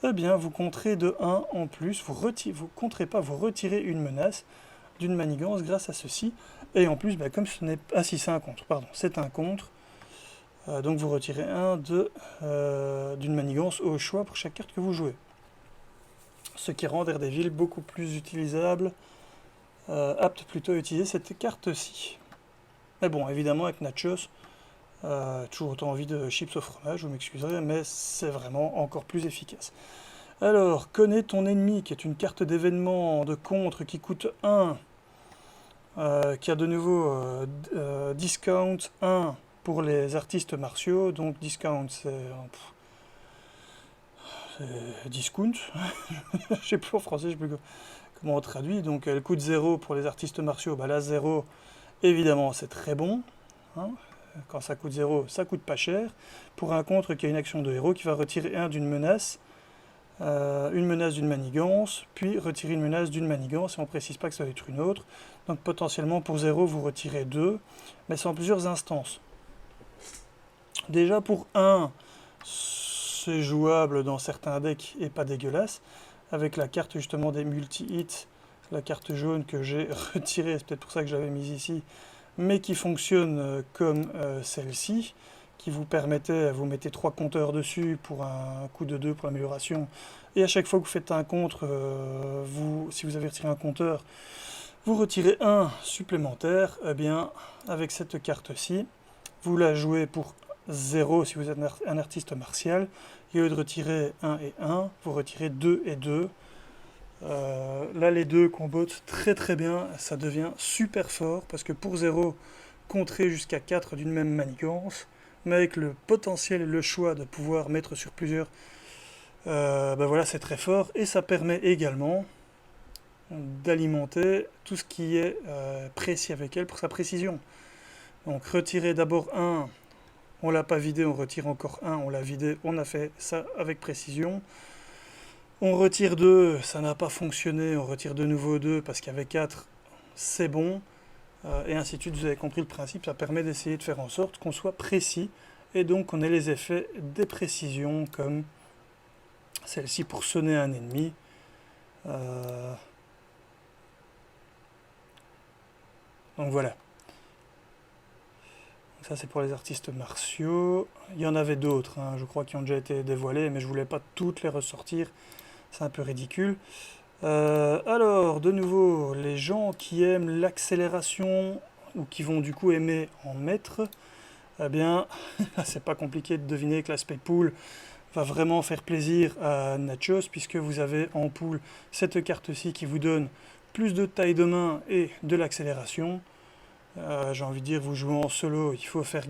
eh bien vous compterez de 1 en plus, vous compterez pas, vous retirez une menace d'une manigance grâce à ceci. Et en plus, comme ce n'est pas... Ah si, c'est un contre, pardon, c'est un contre. Donc vous retirez 1 d'une manigance au choix pour chaque carte que vous jouez. Ce qui rend Daredevil beaucoup plus utilisable, apte plutôt à utiliser cette carte-ci. Mais bon, évidemment, avec Nachos, toujours autant envie de chips au fromage, vous m'excuserez, mais c'est vraiment encore plus efficace. Alors, connais ton ennemi, qui est une carte d'événement de contre qui coûte 1, qui a de nouveau discount 1 pour les artistes martiaux, donc discount c'est discount, je sais plus en français, je sais plus comment on traduit, donc elle coûte 0 pour les artistes martiaux, là 0, évidemment c'est très bon, hein. Quand ça coûte 0, ça coûte pas cher, pour un contre qui a une action de héros qui va retirer 1 d'une menace, une menace d'une manigance, puis retirer une menace d'une manigance, et on ne précise pas que ça va être une autre, donc potentiellement pour 0 vous retirez 2, mais c'est en plusieurs instances. Déjà pour 1, c'est jouable dans certains decks et pas dégueulasse, avec la carte justement des multi-hits, la carte jaune que j'ai retirée, c'est peut-être pour ça que j'avais mise ici, mais qui fonctionne comme celle-ci, qui vous permettait, vous mettez 3 compteurs dessus pour un coup de 2 pour l'amélioration, et à chaque fois que vous faites un contre, si vous avez retiré un compteur, vous retirez 1 supplémentaire. Eh bien, avec cette carte-ci, vous la jouez pour 0 si vous êtes un artiste martial, et au lieu de retirer 1 et 1, vous retirez 2 et 2, Là, les deux combotent très très bien, ça devient super fort, parce que pour 0, contrer jusqu'à 4 d'une même manigance, mais avec le potentiel et le choix de pouvoir mettre sur plusieurs, ben voilà, c'est très fort, et ça permet également d'alimenter tout ce qui est précis avec elle pour sa précision. Donc retirer d'abord un, on l'a pas vidé, on retire encore un, on l'a vidé, on a fait ça avec précision. On retire 2, ça n'a pas fonctionné, on retire de nouveau 2 parce qu'avec 4, c'est bon. Et ainsi de suite, vous avez compris le principe, ça permet d'essayer de faire en sorte qu'on soit précis et donc qu'on ait les effets des précisions comme celle-ci pour sonner un ennemi. Donc voilà. Donc ça c'est pour les artistes martiaux. Il y en avait d'autres, hein, je crois, qui ont déjà été dévoilés, mais je voulais pas toutes les ressortir, c'est un peu ridicule. Alors, de nouveau, les gens qui aiment l'accélération ou qui vont du coup aimer en mettre, eh bien, c'est pas compliqué de deviner que l'aspect pool va vraiment faire plaisir à Nachos, puisque vous avez en pool cette carte-ci qui vous donne plus de taille de main et de l'accélération. J'ai envie de dire, vous jouez en solo, il faut faire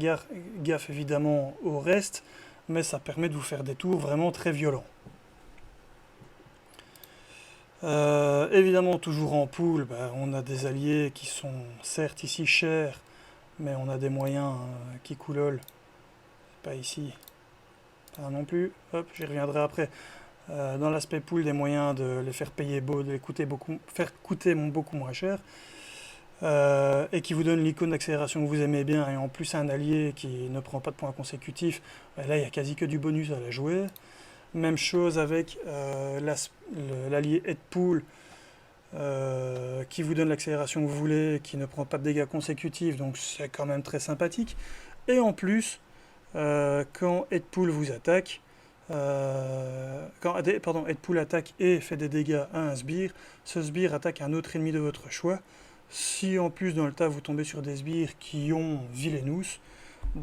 gaffe évidemment au reste, mais ça permet de vous faire des tours vraiment très violents. Évidemment, toujours en pool, on a des alliés qui sont certes ici chers, mais on a des moyens qui coulolent. Pas ici, pas non plus. Hop, j'y reviendrai après. Dans l'aspect pool, des moyens de les faire payer de les faire coûter beaucoup moins cher. Et qui vous donne l'icône d'accélération que vous aimez bien, et en plus un allié qui ne prend pas de points consécutifs, là il n'y a quasi que du bonus à la jouer. Même chose avec l'allié Headpool qui vous donne l'accélération que vous voulez, qui ne prend pas de dégâts consécutifs, donc c'est quand même très sympathique. Et en plus, quand Headpool vous attaque, Headpool attaque et fait des dégâts à un sbire, ce sbire attaque un autre ennemi de votre choix. Si en plus dans le tas vous tombez sur des sbires qui ont Villainous,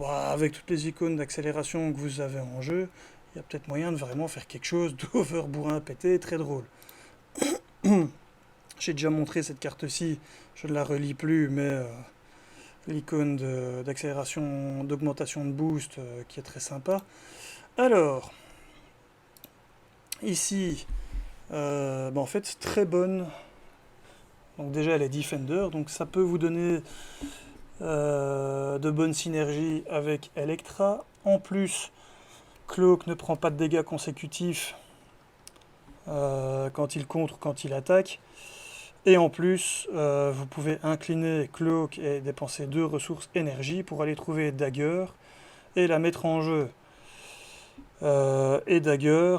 avec toutes les icônes d'accélération que vous avez en jeu, il y a peut-être moyen de vraiment faire quelque chose d'over bourrin pété, très drôle. J'ai déjà montré cette carte-ci, je ne la relis plus, mais l'icône d'accélération, d'augmentation de boost qui est très sympa. Alors, ici, en fait, très bonne. Donc déjà, elle est Defender, donc ça peut vous donner de bonnes synergies avec Electra. En plus, Cloak ne prend pas de dégâts consécutifs quand il contre ou quand il attaque. Et en plus, vous pouvez incliner Cloak et dépenser 2 ressources énergie pour aller trouver Dagger et la mettre en jeu. Et Dagger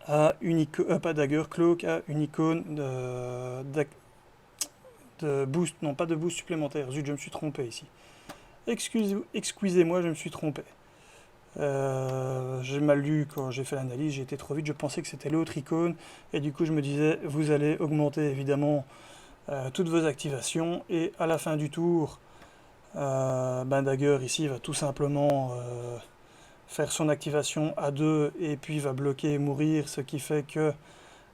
a une icône, pas Dagger, Cloak a une icône de boost, non pas de boost supplémentaire, zut je me suis trompé ici. Excusez-moi, je me suis trompé. J'ai mal lu quand j'ai fait l'analyse, j'ai été trop vite, je pensais que c'était l'autre icône, et du coup je me disais, vous allez augmenter évidemment toutes vos activations, et à la fin du tour, Dagger ici va tout simplement faire son activation à 2, et puis va bloquer et mourir, ce qui fait que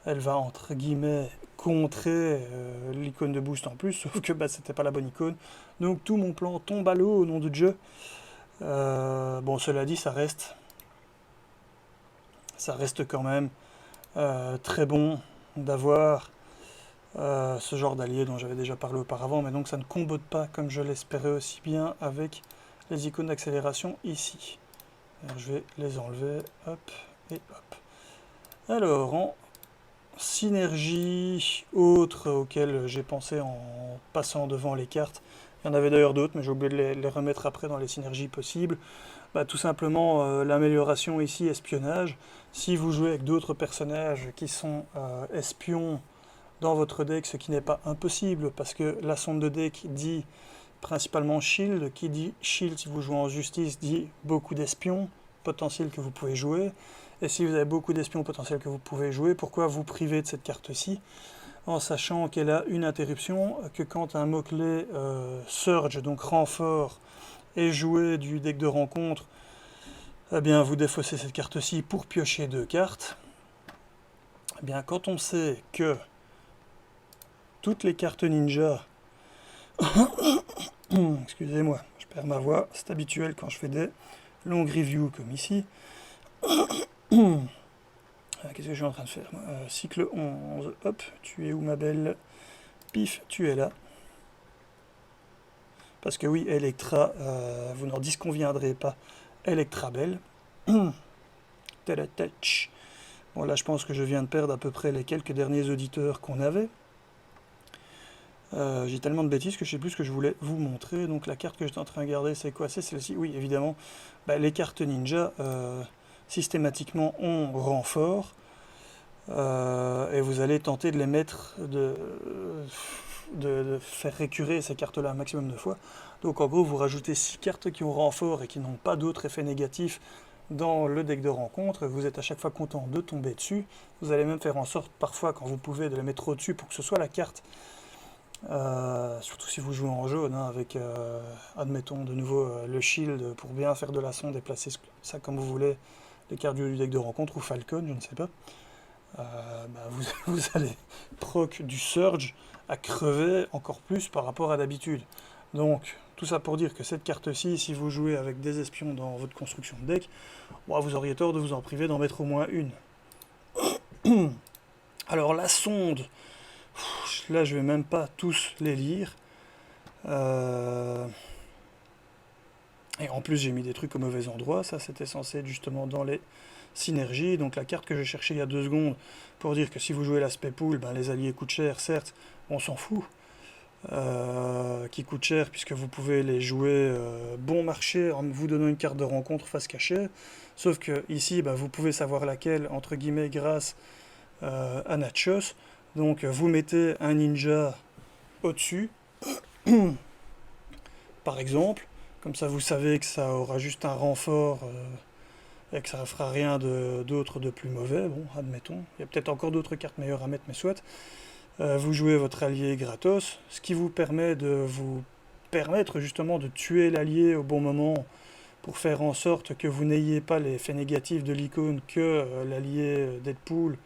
elle va entre guillemets contrer l'icône de boost en plus, sauf que c'était pas la bonne icône, donc tout mon plan tombe à l'eau au nom de Dieu. Cela dit, ça reste quand même très bon d'avoir ce genre d'allié dont j'avais déjà parlé auparavant, mais donc ça ne combote pas comme je l'espérais aussi bien avec les icônes d'accélération ici. Alors, je vais les enlever, hop et hop. Alors, en synergie autre auquel j'ai pensé en passant devant les cartes, il y en avait d'ailleurs d'autres, mais j'ai oublié de les remettre après dans les synergies possibles. Tout simplement l'amélioration ici, espionnage. Si vous jouez avec d'autres personnages qui sont espions dans votre deck, ce qui n'est pas impossible, parce que la sonde de deck dit principalement shield, qui dit shield si vous jouez en justice dit beaucoup d'espions potentiels que vous pouvez jouer. Et si vous avez beaucoup d'espions potentiels que vous pouvez jouer, pourquoi vous priver de cette carte-ci, en sachant qu'elle a une interruption, que quand un mot-clé surge, donc renfort, est joué du deck de rencontre, eh bien vous défaussez cette carte-ci pour piocher 2 cartes. Eh bien, quand on sait que toutes les cartes ninja, excusez-moi, je perds ma voix, c'est habituel quand je fais des longues reviews comme ici. Qu'est-ce que je suis en train de faire? Cycle 11, hop, tu es où ma belle? Pif, tu es là. Parce que oui, Electra, vous n'en disconviendrez pas, Electra belle. Touch. Bon là je pense que je viens de perdre à peu près les quelques derniers auditeurs qu'on avait. J'ai tellement de bêtises que je sais plus ce que je voulais vous montrer. Donc la carte que j'étais en train de garder, c'est quoi? C'est celle-ci. Oui, évidemment. Bah, les cartes ninja, systématiquement, ont renfort. Et vous allez tenter de les mettre, de faire récurer ces cartes-là un maximum de fois. Donc en gros, vous rajoutez 6 cartes qui ont renfort et qui n'ont pas d'autres effets négatifs dans le deck de rencontre. Vous êtes à chaque fois content de tomber dessus. Vous allez même faire en sorte, parfois, quand vous pouvez, de les mettre au-dessus pour que ce soit la carte. Surtout si vous jouez en jaune, hein, avec, admettons, de nouveau le shield pour bien faire de la sonde et placer ça comme vous voulez, les cartes du deck de rencontre, ou Falcon, je ne sais pas. Vous allez proc du surge à crever encore plus par rapport à d'habitude. Donc, tout ça pour dire que cette carte-ci, si vous jouez avec des espions dans votre construction de deck, bon, vous auriez tort de vous en priver d'en mettre au moins une. Alors, la sonde, là, je vais même pas tous les lire. Et en plus, j'ai mis des trucs au mauvais endroit. Ça, c'était censé être justement dans les synergies. Donc, la carte que j'ai cherchée il y a 2 secondes pour dire que si vous jouez l'aspect pool, ben, les alliés coûtent cher, certes, on s'en fout. Qui coûtent cher puisque vous pouvez les jouer bon marché en vous donnant une carte de rencontre face cachée. Sauf que ici, ben, vous pouvez savoir laquelle, entre guillemets, grâce à Nachos. Donc, vous mettez un ninja au-dessus, par exemple. Comme ça, vous savez que ça aura juste un renfort et que ça ne fera rien d'autre de plus mauvais. Bon, admettons. Il y a peut-être encore d'autres cartes meilleures à mettre, mais soit. Vous jouez votre allié gratos, ce qui vous permet de vous permettre justement de tuer l'allié au bon moment pour faire en sorte que vous n'ayez pas l'effet négatif de l'icône que l'allié Deadpool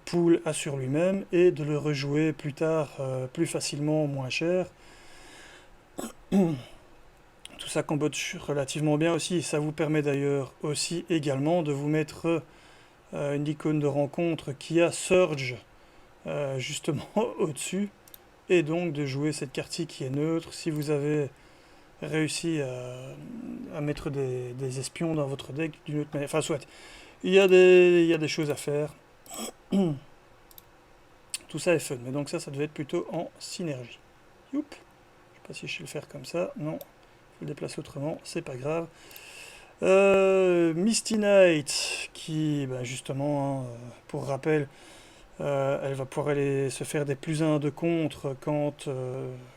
Pool a sur lui-même, et de le rejouer plus tard plus facilement, moins cher. Tout ça combote relativement bien aussi. Ça vous permet d'ailleurs aussi également de vous mettre une icône de rencontre qui a Surge justement au-dessus, et donc de jouer cette carte-ci qui est neutre. Si vous avez réussi à mettre des espions dans votre deck d'une autre manière, enfin soit, il y a des choses à faire. Tout ça est fun, mais donc ça devait être plutôt en synergie. Youp. Je sais pas si je sais le faire comme ça, non. Je le déplace autrement, c'est pas grave. Misty Knight, qui, justement, hein, pour rappel, elle va pouvoir aller se faire des +1 de contre quand,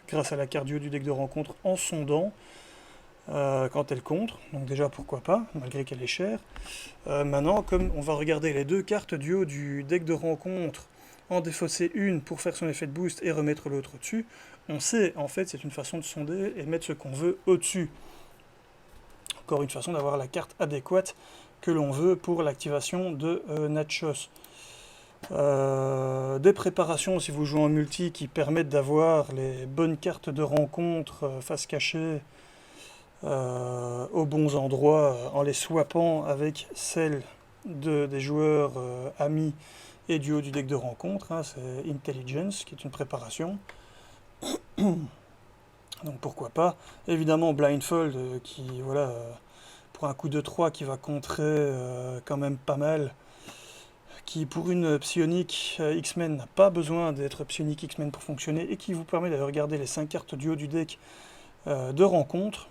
grâce à la cardio du deck de rencontre en sondant, quand elle contre. Donc déjà, pourquoi pas, malgré qu'elle est chère. Maintenant, comme on va regarder les 2 cartes du haut du deck de rencontre, en défausser une pour faire son effet de boost et remettre l'autre au-dessus, on sait, en fait, c'est une façon de sonder et mettre ce qu'on veut au-dessus. Encore une façon d'avoir la carte adéquate que l'on veut pour l'activation de Nachos. Des préparations, si vous jouez en multi, qui permettent d'avoir les bonnes cartes de rencontre face cachée aux bons endroits, en les swappant avec celles des joueurs amis et du haut du deck de rencontre. Hein, c'est Intelligence qui est une préparation. Donc pourquoi pas. Évidemment Blindfold qui, voilà, pour un coup de 3 qui va contrer quand même pas mal, qui pour une psionique X-Men n'a pas besoin d'être psionique X-Men pour fonctionner, et qui vous permet d'aller regarder les 5 cartes du haut du deck de rencontre.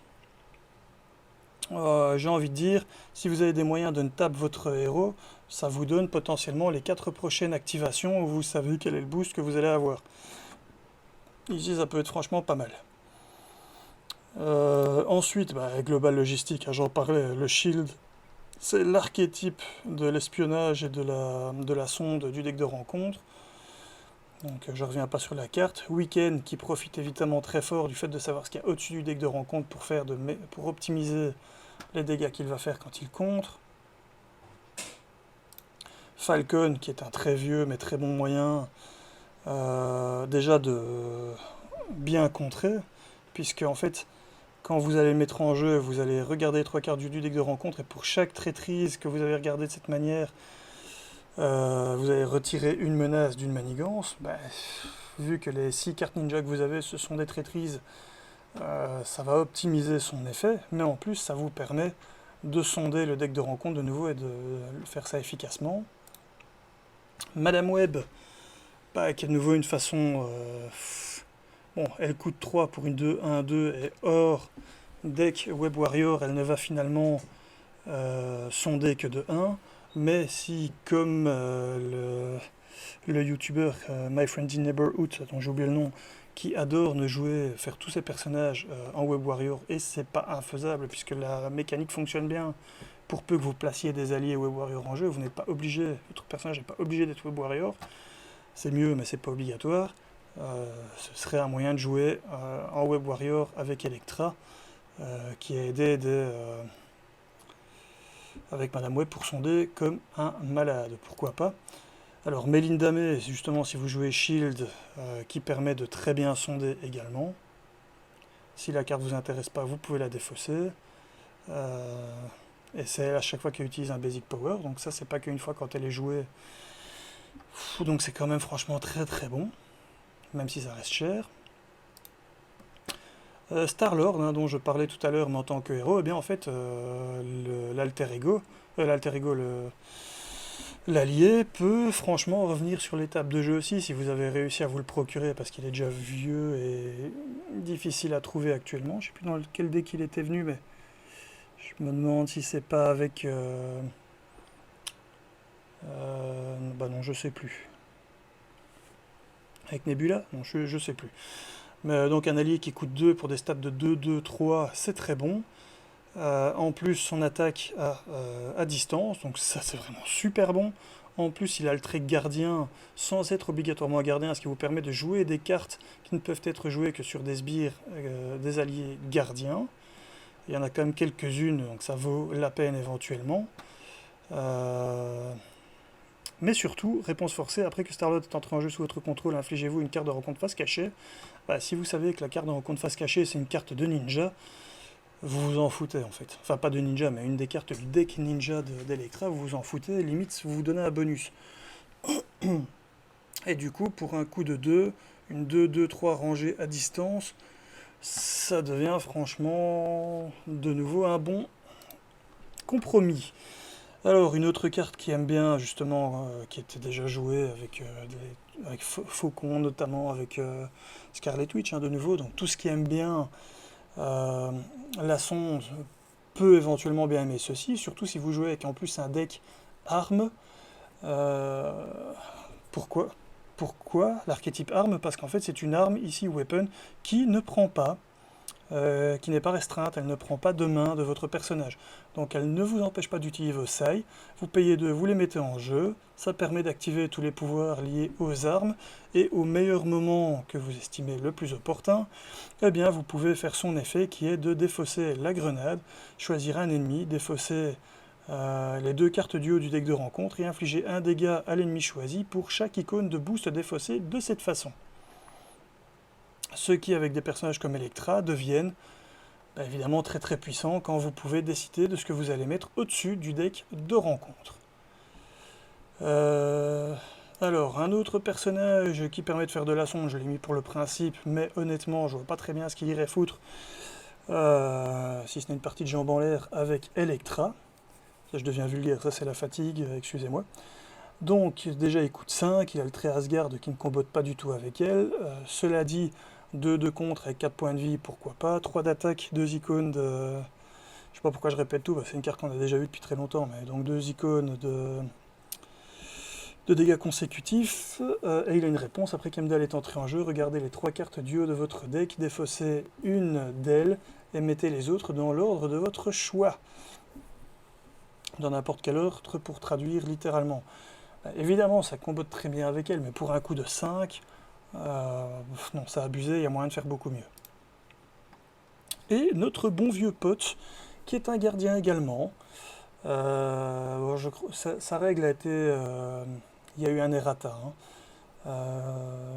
J'ai envie de dire, si vous avez des moyens de ne tape votre héros, ça vous donne potentiellement les 4 prochaines activations où vous savez quel est le boost que vous allez avoir. Ici, ça peut être franchement pas mal. Ensuite, Global Logistique, hein, j'en parlais, le Shield, c'est l'archétype de l'espionnage et de la sonde du deck de rencontre. Donc je reviens pas sur la carte. Weekend qui profite évidemment très fort du fait de savoir ce qu'il y a au-dessus du deck de rencontre pour optimiser les dégâts qu'il va faire quand il contre. Falcon, qui est un très vieux mais très bon moyen, déjà de bien contrer, puisque en fait, quand vous allez le mettre en jeu, vous allez regarder les trois quarts du deck de rencontre, et pour chaque traîtrise que vous avez regardé de cette manière, vous allez retirer une menace d'une manigance. Bah, vu que les 6 cartes ninja que vous avez, ce sont des traîtrises, ça va optimiser son effet, mais en plus, ça vous permet de sonder le deck de rencontre de nouveau et de faire ça efficacement. Madame Web, bah, qui est de nouveau une façon... bon, elle coûte 3 pour une 2-1-2, et hors deck Web Warrior, elle ne va finalement sonder que de 1. Mais si, comme le youtubeur My Friendly Neighborhood, dont j'ai oublié le nom, qui adore ne jouer, faire tous ses personnages en Web Warrior, et c'est pas infaisable puisque la mécanique fonctionne bien, pour peu que vous placiez des alliés Web Warrior en jeu, vous n'êtes pas obligé, votre personnage n'est pas obligé d'être Web Warrior, c'est mieux mais c'est pas obligatoire. Ce serait un moyen de jouer en Web Warrior avec Electra, qui a aidé avec Madame Web pour sonder comme un malade, pourquoi pas. Alors Melinda May, justement si vous jouez Shield, qui permet de très bien sonder également. Si la carte vous intéresse pas, vous pouvez la défausser. Et c'est à chaque fois qu'elle utilise un Basic Power, donc ça c'est pas qu'une fois quand elle est jouée. Donc c'est quand même franchement très très bon, même si ça reste cher. Star-Lord, hein, dont je parlais tout à l'heure, mais en tant que héros, eh bien en fait, l'alter ego, l'allié peut franchement revenir sur l'étape de jeu aussi, si vous avez réussi à vous le procurer, parce qu'il est déjà vieux et difficile à trouver actuellement. Je sais plus dans quel deck il était venu, mais je me demande si c'est pas avec... bah non, je sais plus. Avec Nebula? Non, je sais plus. Mais, donc un allié qui coûte 2 pour des stats de 2, 2, 3, c'est très bon. En plus, son attaque à distance, donc ça c'est vraiment super bon. En plus, il a le trait gardien sans être obligatoirement gardien, ce qui vous permet de jouer des cartes qui ne peuvent être jouées que sur des sbires des alliés gardiens. Il y en a quand même quelques-unes, donc ça vaut la peine éventuellement. Mais surtout, réponse forcée, après que Star-Lord est entré en jeu sous votre contrôle, infligez-vous une carte de rencontre face cachée. Bah, si vous savez que la carte de rencontre face cachée, c'est une carte de ninja, vous vous en foutez en fait. Enfin, pas de ninja, mais une des cartes du deck ninja d'Electra, vous vous en foutez, limite, vous vous donnez un bonus. Et du coup, pour un coup de 2, une 2-2-3 rangée à distance, ça devient franchement de nouveau un bon compromis. Alors, une autre carte qui aime bien, justement, qui était déjà jouée avec Faucon, notamment avec Scarlet Witch, hein, de nouveau. Donc, tout ce qui aime bien la sonde peut éventuellement bien aimer ceci, surtout si vous jouez avec en plus un deck arme. Pourquoi l'archétype arme? Parce qu'en fait, c'est une arme, ici, weapon, qui ne prend pas. Qui n'est pas restreinte, elle ne prend pas de main de votre personnage. Donc elle ne vous empêche pas d'utiliser vos sailles, vous payez 2, vous les mettez en jeu, ça permet d'activer tous les pouvoirs liés aux armes, et au meilleur moment que vous estimez le plus opportun, eh bien vous pouvez faire son effet qui est de défausser la grenade, choisir un ennemi, défausser les 2 cartes du haut du deck de rencontre et infliger un dégât à l'ennemi choisi pour chaque icône de boost défaussée de cette façon. Ceux qui, avec des personnages comme Electra, deviennent évidemment très très puissants quand vous pouvez décider de ce que vous allez mettre au-dessus du deck de rencontre. Alors, un autre personnage qui permet de faire de la sonde, je l'ai mis pour le principe, mais honnêtement, je vois pas très bien ce qu'il irait foutre, si ce n'est une partie de jambes en l'air avec Electra. Ça, je deviens vulgaire, ça c'est la fatigue, excusez-moi. Donc, déjà, il coûte 5, il a le trait Asgard qui ne combote pas du tout avec elle. Cela dit, 2 de contre avec 4 points de vie, pourquoi pas. 3 d'attaque, 2 icônes de... Je sais pas pourquoi je répète tout, c'est une carte qu'on a déjà vue depuis très longtemps, mais donc 2 icônes de dégâts consécutifs. Et il a une réponse, après qu'Emdal est entré en jeu, regardez les 3 cartes du haut de votre deck, défaussez une d'elles et mettez les autres dans l'ordre de votre choix. Dans n'importe quel ordre pour traduire littéralement. Évidemment, ça combote très bien avec elle, mais pour un coup de 5, non, ça a abusé, il y a moyen de faire beaucoup mieux. Et notre bon vieux pote, qui est un gardien également, Bon, sa règle a été... il y a eu un errata hein,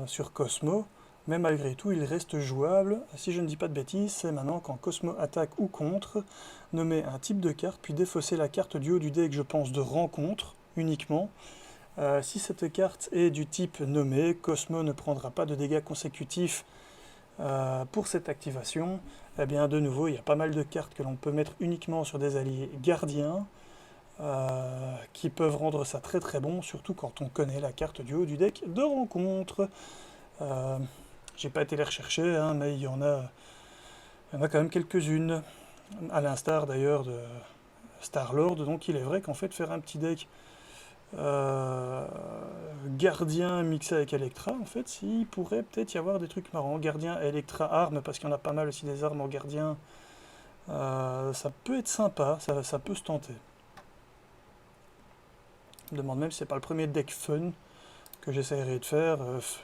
sur Cosmo, mais malgré tout il reste jouable. Si je ne dis pas de bêtises, c'est maintenant quand Cosmo attaque ou contre, nommer un type de carte, puis défausser la carte du haut du deck, je pense, de rencontre uniquement. Si cette carte est du type nommé, Cosmo ne prendra pas de dégâts consécutifs pour cette activation. Eh bien, de nouveau, il y a pas mal de cartes que l'on peut mettre uniquement sur des alliés gardiens qui peuvent rendre ça très très bon, surtout quand on connaît la carte du haut du deck de rencontre. J'ai pas été les rechercher, hein, mais il y en a quand même quelques-unes, à l'instar d'ailleurs de Star-Lord. Donc il est vrai qu'en fait faire un petit deck gardien mixé avec Electra, en fait, il pourrait peut-être y avoir des trucs marrants. Gardien, Electra, armes, parce qu'il y en a pas mal aussi des armes en gardien. Ça peut être sympa, ça peut se tenter. Je me demande même si c'est pas le premier deck fun que j'essaierai de faire.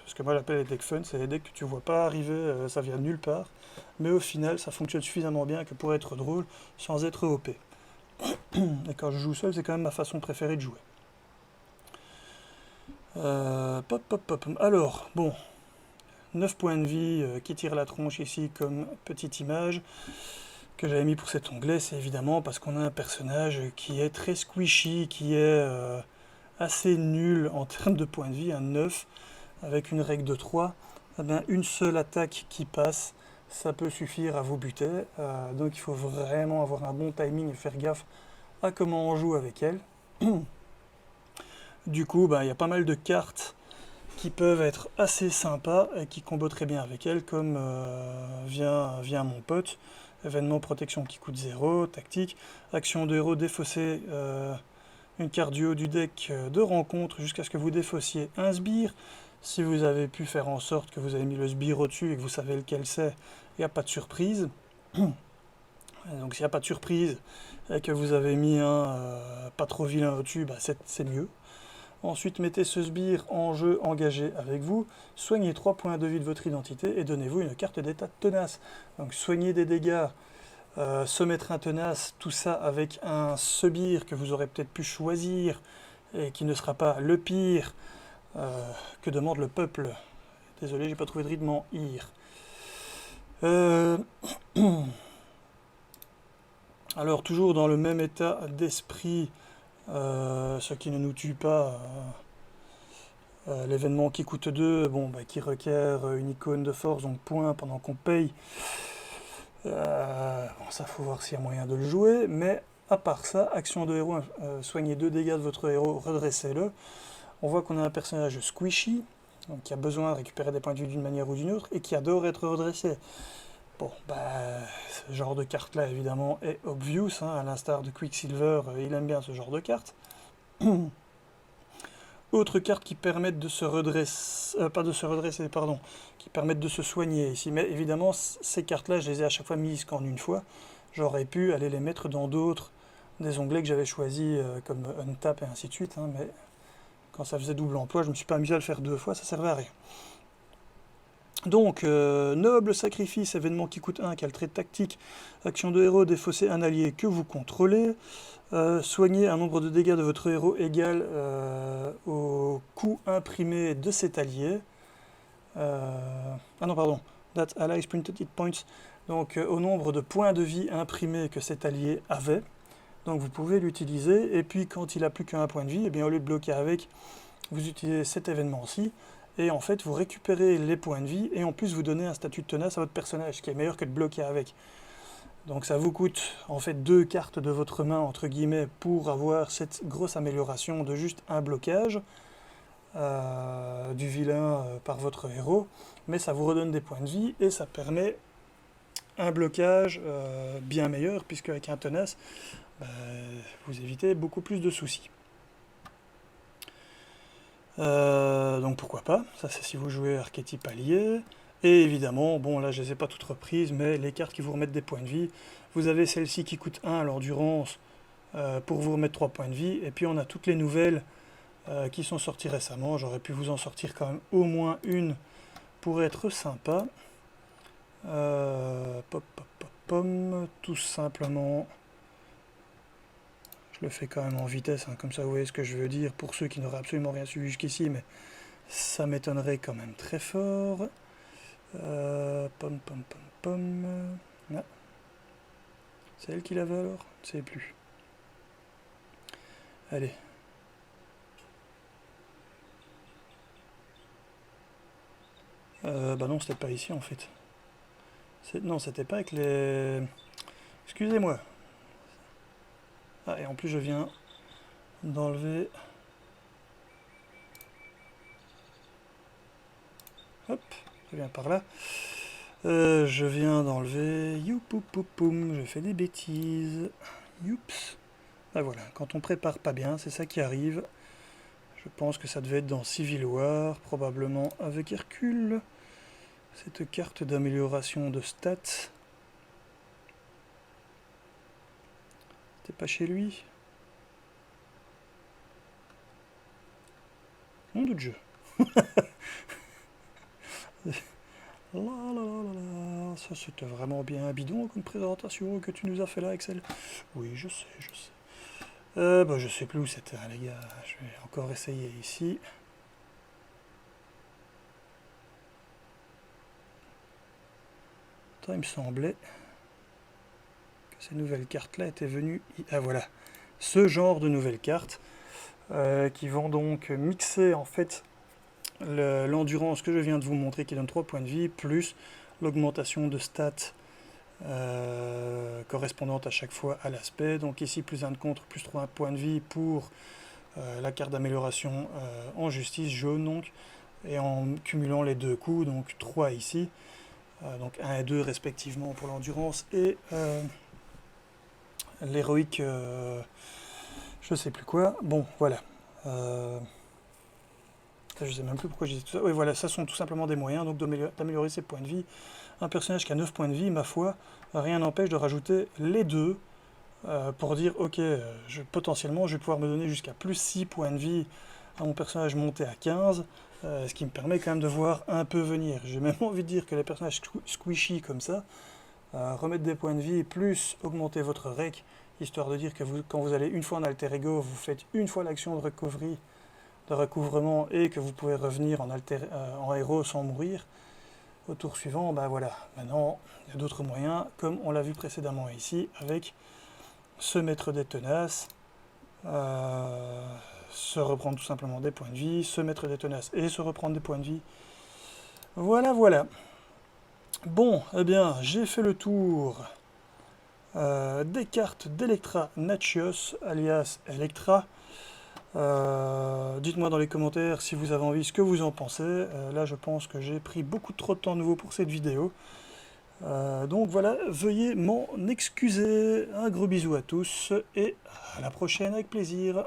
Ce que moi j'appelle les decks fun, c'est les decks que tu vois pas arriver, ça vient de nulle part. Mais au final, ça fonctionne suffisamment bien que pour être drôle, sans être OP. Et quand je joue seul, c'est quand même ma façon préférée de jouer. Pop, pop, pop. Alors, bon, 9 points de vie qui tirent la tronche ici comme petite image que j'avais mis pour cet onglet, c'est évidemment parce qu'on a un personnage qui est très squishy, qui est assez nul en termes de points de vie, un 9, avec une règle de 3. Eh bien, une seule attaque qui passe, ça peut suffire à vous buter. Donc il faut vraiment avoir un bon timing et faire gaffe à comment on joue avec elle. Du coup, il y a pas mal de cartes qui peuvent être assez sympas et qui combo très bien avec elle, comme vient mon pote. Événement protection qui coûte 0, tactique. Action de héros, défausser une carte du haut du deck de rencontre jusqu'à ce que vous défaussiez un sbire. Si vous avez pu faire en sorte que vous avez mis le sbire au-dessus et que vous savez lequel c'est, il n'y a pas de surprise. Donc s'il n'y a pas de surprise et que vous avez mis un pas trop vilain au-dessus, c'est mieux. Ensuite, mettez ce sbire en jeu engagé avec vous, soignez 3 points de vie de votre identité et donnez-vous une carte d'état tenace. Donc soignez des dégâts, se mettre un tenace, tout ça avec un sbire que vous aurez peut-être pu choisir et qui ne sera pas le pire que demande le peuple. Désolé, j'ai pas trouvé de rythme en ir. Alors, toujours dans le même état d'esprit, ce qui ne nous tue pas, l'événement qui coûte 2, qui requiert une icône de force, donc point pendant qu'on paye. Ça faut voir s'il y a moyen de le jouer, mais à part ça, action de héros, soignez 2 dégâts de votre héros, redressez-le. On voit qu'on a un personnage squishy, donc qui a besoin de récupérer des points de vue d'une manière ou d'une autre, et qui adore être redressé. Bon, ce genre de carte là évidemment est obvious, hein, à l'instar de Quicksilver, il aime bien ce genre de carte. Autres cartes qui permettent de se redresser, qui permettent de se soigner ici, mais évidemment ces cartes là je les ai à chaque fois mises qu'en une fois. J'aurais pu aller les mettre dans d'autres, des onglets que j'avais choisis comme Untap et ainsi de suite, hein, mais quand ça faisait double emploi, je me suis pas amusé à le faire 2 fois, ça servait à rien. Donc, noble sacrifice, événement qui coûte 1, qui a le trait de tactique, action de héros, défausser un allié que vous contrôlez, soigner un nombre de dégâts de votre héros égal au coût imprimé de cet allié. Ah non, pardon, that allies printed hit points, donc au nombre de points de vie imprimés que cet allié avait. Donc vous pouvez l'utiliser, et puis quand il n'a plus qu'un point de vie, et bien, au lieu de bloquer avec, vous utilisez cet événement-ci. Et en fait, vous récupérez les points de vie et en plus vous donnez un statut de tenace à votre personnage, qui est meilleur que de bloquer avec. Donc ça vous coûte en fait 2 cartes de votre main, entre guillemets, pour avoir cette grosse amélioration de juste un blocage du vilain par votre héros. Mais ça vous redonne des points de vie et ça permet un blocage bien meilleur, puisque avec un tenace, vous évitez beaucoup plus de soucis. Donc pourquoi pas, ça c'est si vous jouez archétype allié. Et évidemment, bon là je les ai pas toutes reprises, mais les cartes qui vous remettent des points de vie, vous avez celle-ci qui coûte 1 à l'endurance pour vous remettre 3 points de vie, et puis on a toutes les nouvelles qui sont sorties récemment. J'aurais pu vous en sortir quand même au moins une pour être sympa. Pop, pop, pop, pom, tout simplement, Je le fais quand même en vitesse, hein, comme ça vous voyez ce que je veux dire, pour ceux qui n'auraient absolument rien suivi jusqu'ici, mais ça m'étonnerait quand même très fort. Pom pom pom pom. Ah. C'est elle qui l'avait alors? Je ne sais plus. Allez. Bah non, c'était pas ici en fait. Non, c'était pas avec les... Excusez-moi. Ah, et en plus je viens d'enlever... Hop, je viens par là. Je viens d'enlever... Youpoupoum, je fais des bêtises. Youps. Ah voilà, quand on prépare pas bien, c'est ça qui arrive. Je pense que ça devait être dans Civil War, probablement avec Hercule. Cette carte d'amélioration de stats. C'était pas chez lui? Nom de jeu. Ça c'était vraiment bien bidon comme présentation que tu nous as fait là, Excel. Oui, je sais, je sais. Bah, je sais plus où c'était, hein, les gars. Je vais encore essayer ici. Attends, il me semblait que ces nouvelles cartes-là étaient venues... Ah voilà, ce genre de nouvelles cartes qui vont donc mixer en fait l'endurance que je viens de vous montrer qui donne 3 points de vie, plus l'augmentation de stats correspondante à chaque fois à l'aspect. Donc ici plus 1 de contre, plus 3 points de vie pour la carte d'amélioration en justice jaune, donc, et en cumulant les deux coups, donc 3 ici, donc 1 et 2 respectivement pour l'endurance, et l'héroïque, je sais plus quoi. Bon, voilà. Je sais même plus pourquoi j'ai dit tout ça. Oui, voilà, ça sont tout simplement des moyens donc d'améliorer ses points de vie. Un personnage qui a 9 points de vie, ma foi, rien n'empêche de rajouter les deux pour dire, ok, potentiellement, je vais pouvoir me donner jusqu'à plus 6 points de vie à mon personnage monté à 15, ce qui me permet quand même de voir un peu venir. J'ai même envie de dire que les personnages squishy comme ça, remettre des points de vie plus augmenter votre rec, histoire de dire que quand vous allez une fois en alter ego, vous faites une fois l'action de recovery, de recouvrement, et que vous pouvez revenir en héros sans mourir. Au tour suivant, ben voilà, maintenant il y a d'autres moyens, comme on l'a vu précédemment ici, avec se mettre des tenaces, se reprendre tout simplement des points de vie, se mettre des tenaces et se reprendre des points de vie. Voilà, voilà. Bon, eh bien, j'ai fait le tour des cartes d'Electra Natchios, alias Electra. Dites-moi dans les commentaires si vous avez envie ce que vous en pensez. Là, je pense que j'ai pris beaucoup trop de temps nouveau pour cette vidéo. Donc voilà, veuillez m'en excuser. Un gros bisou à tous et à la prochaine avec plaisir.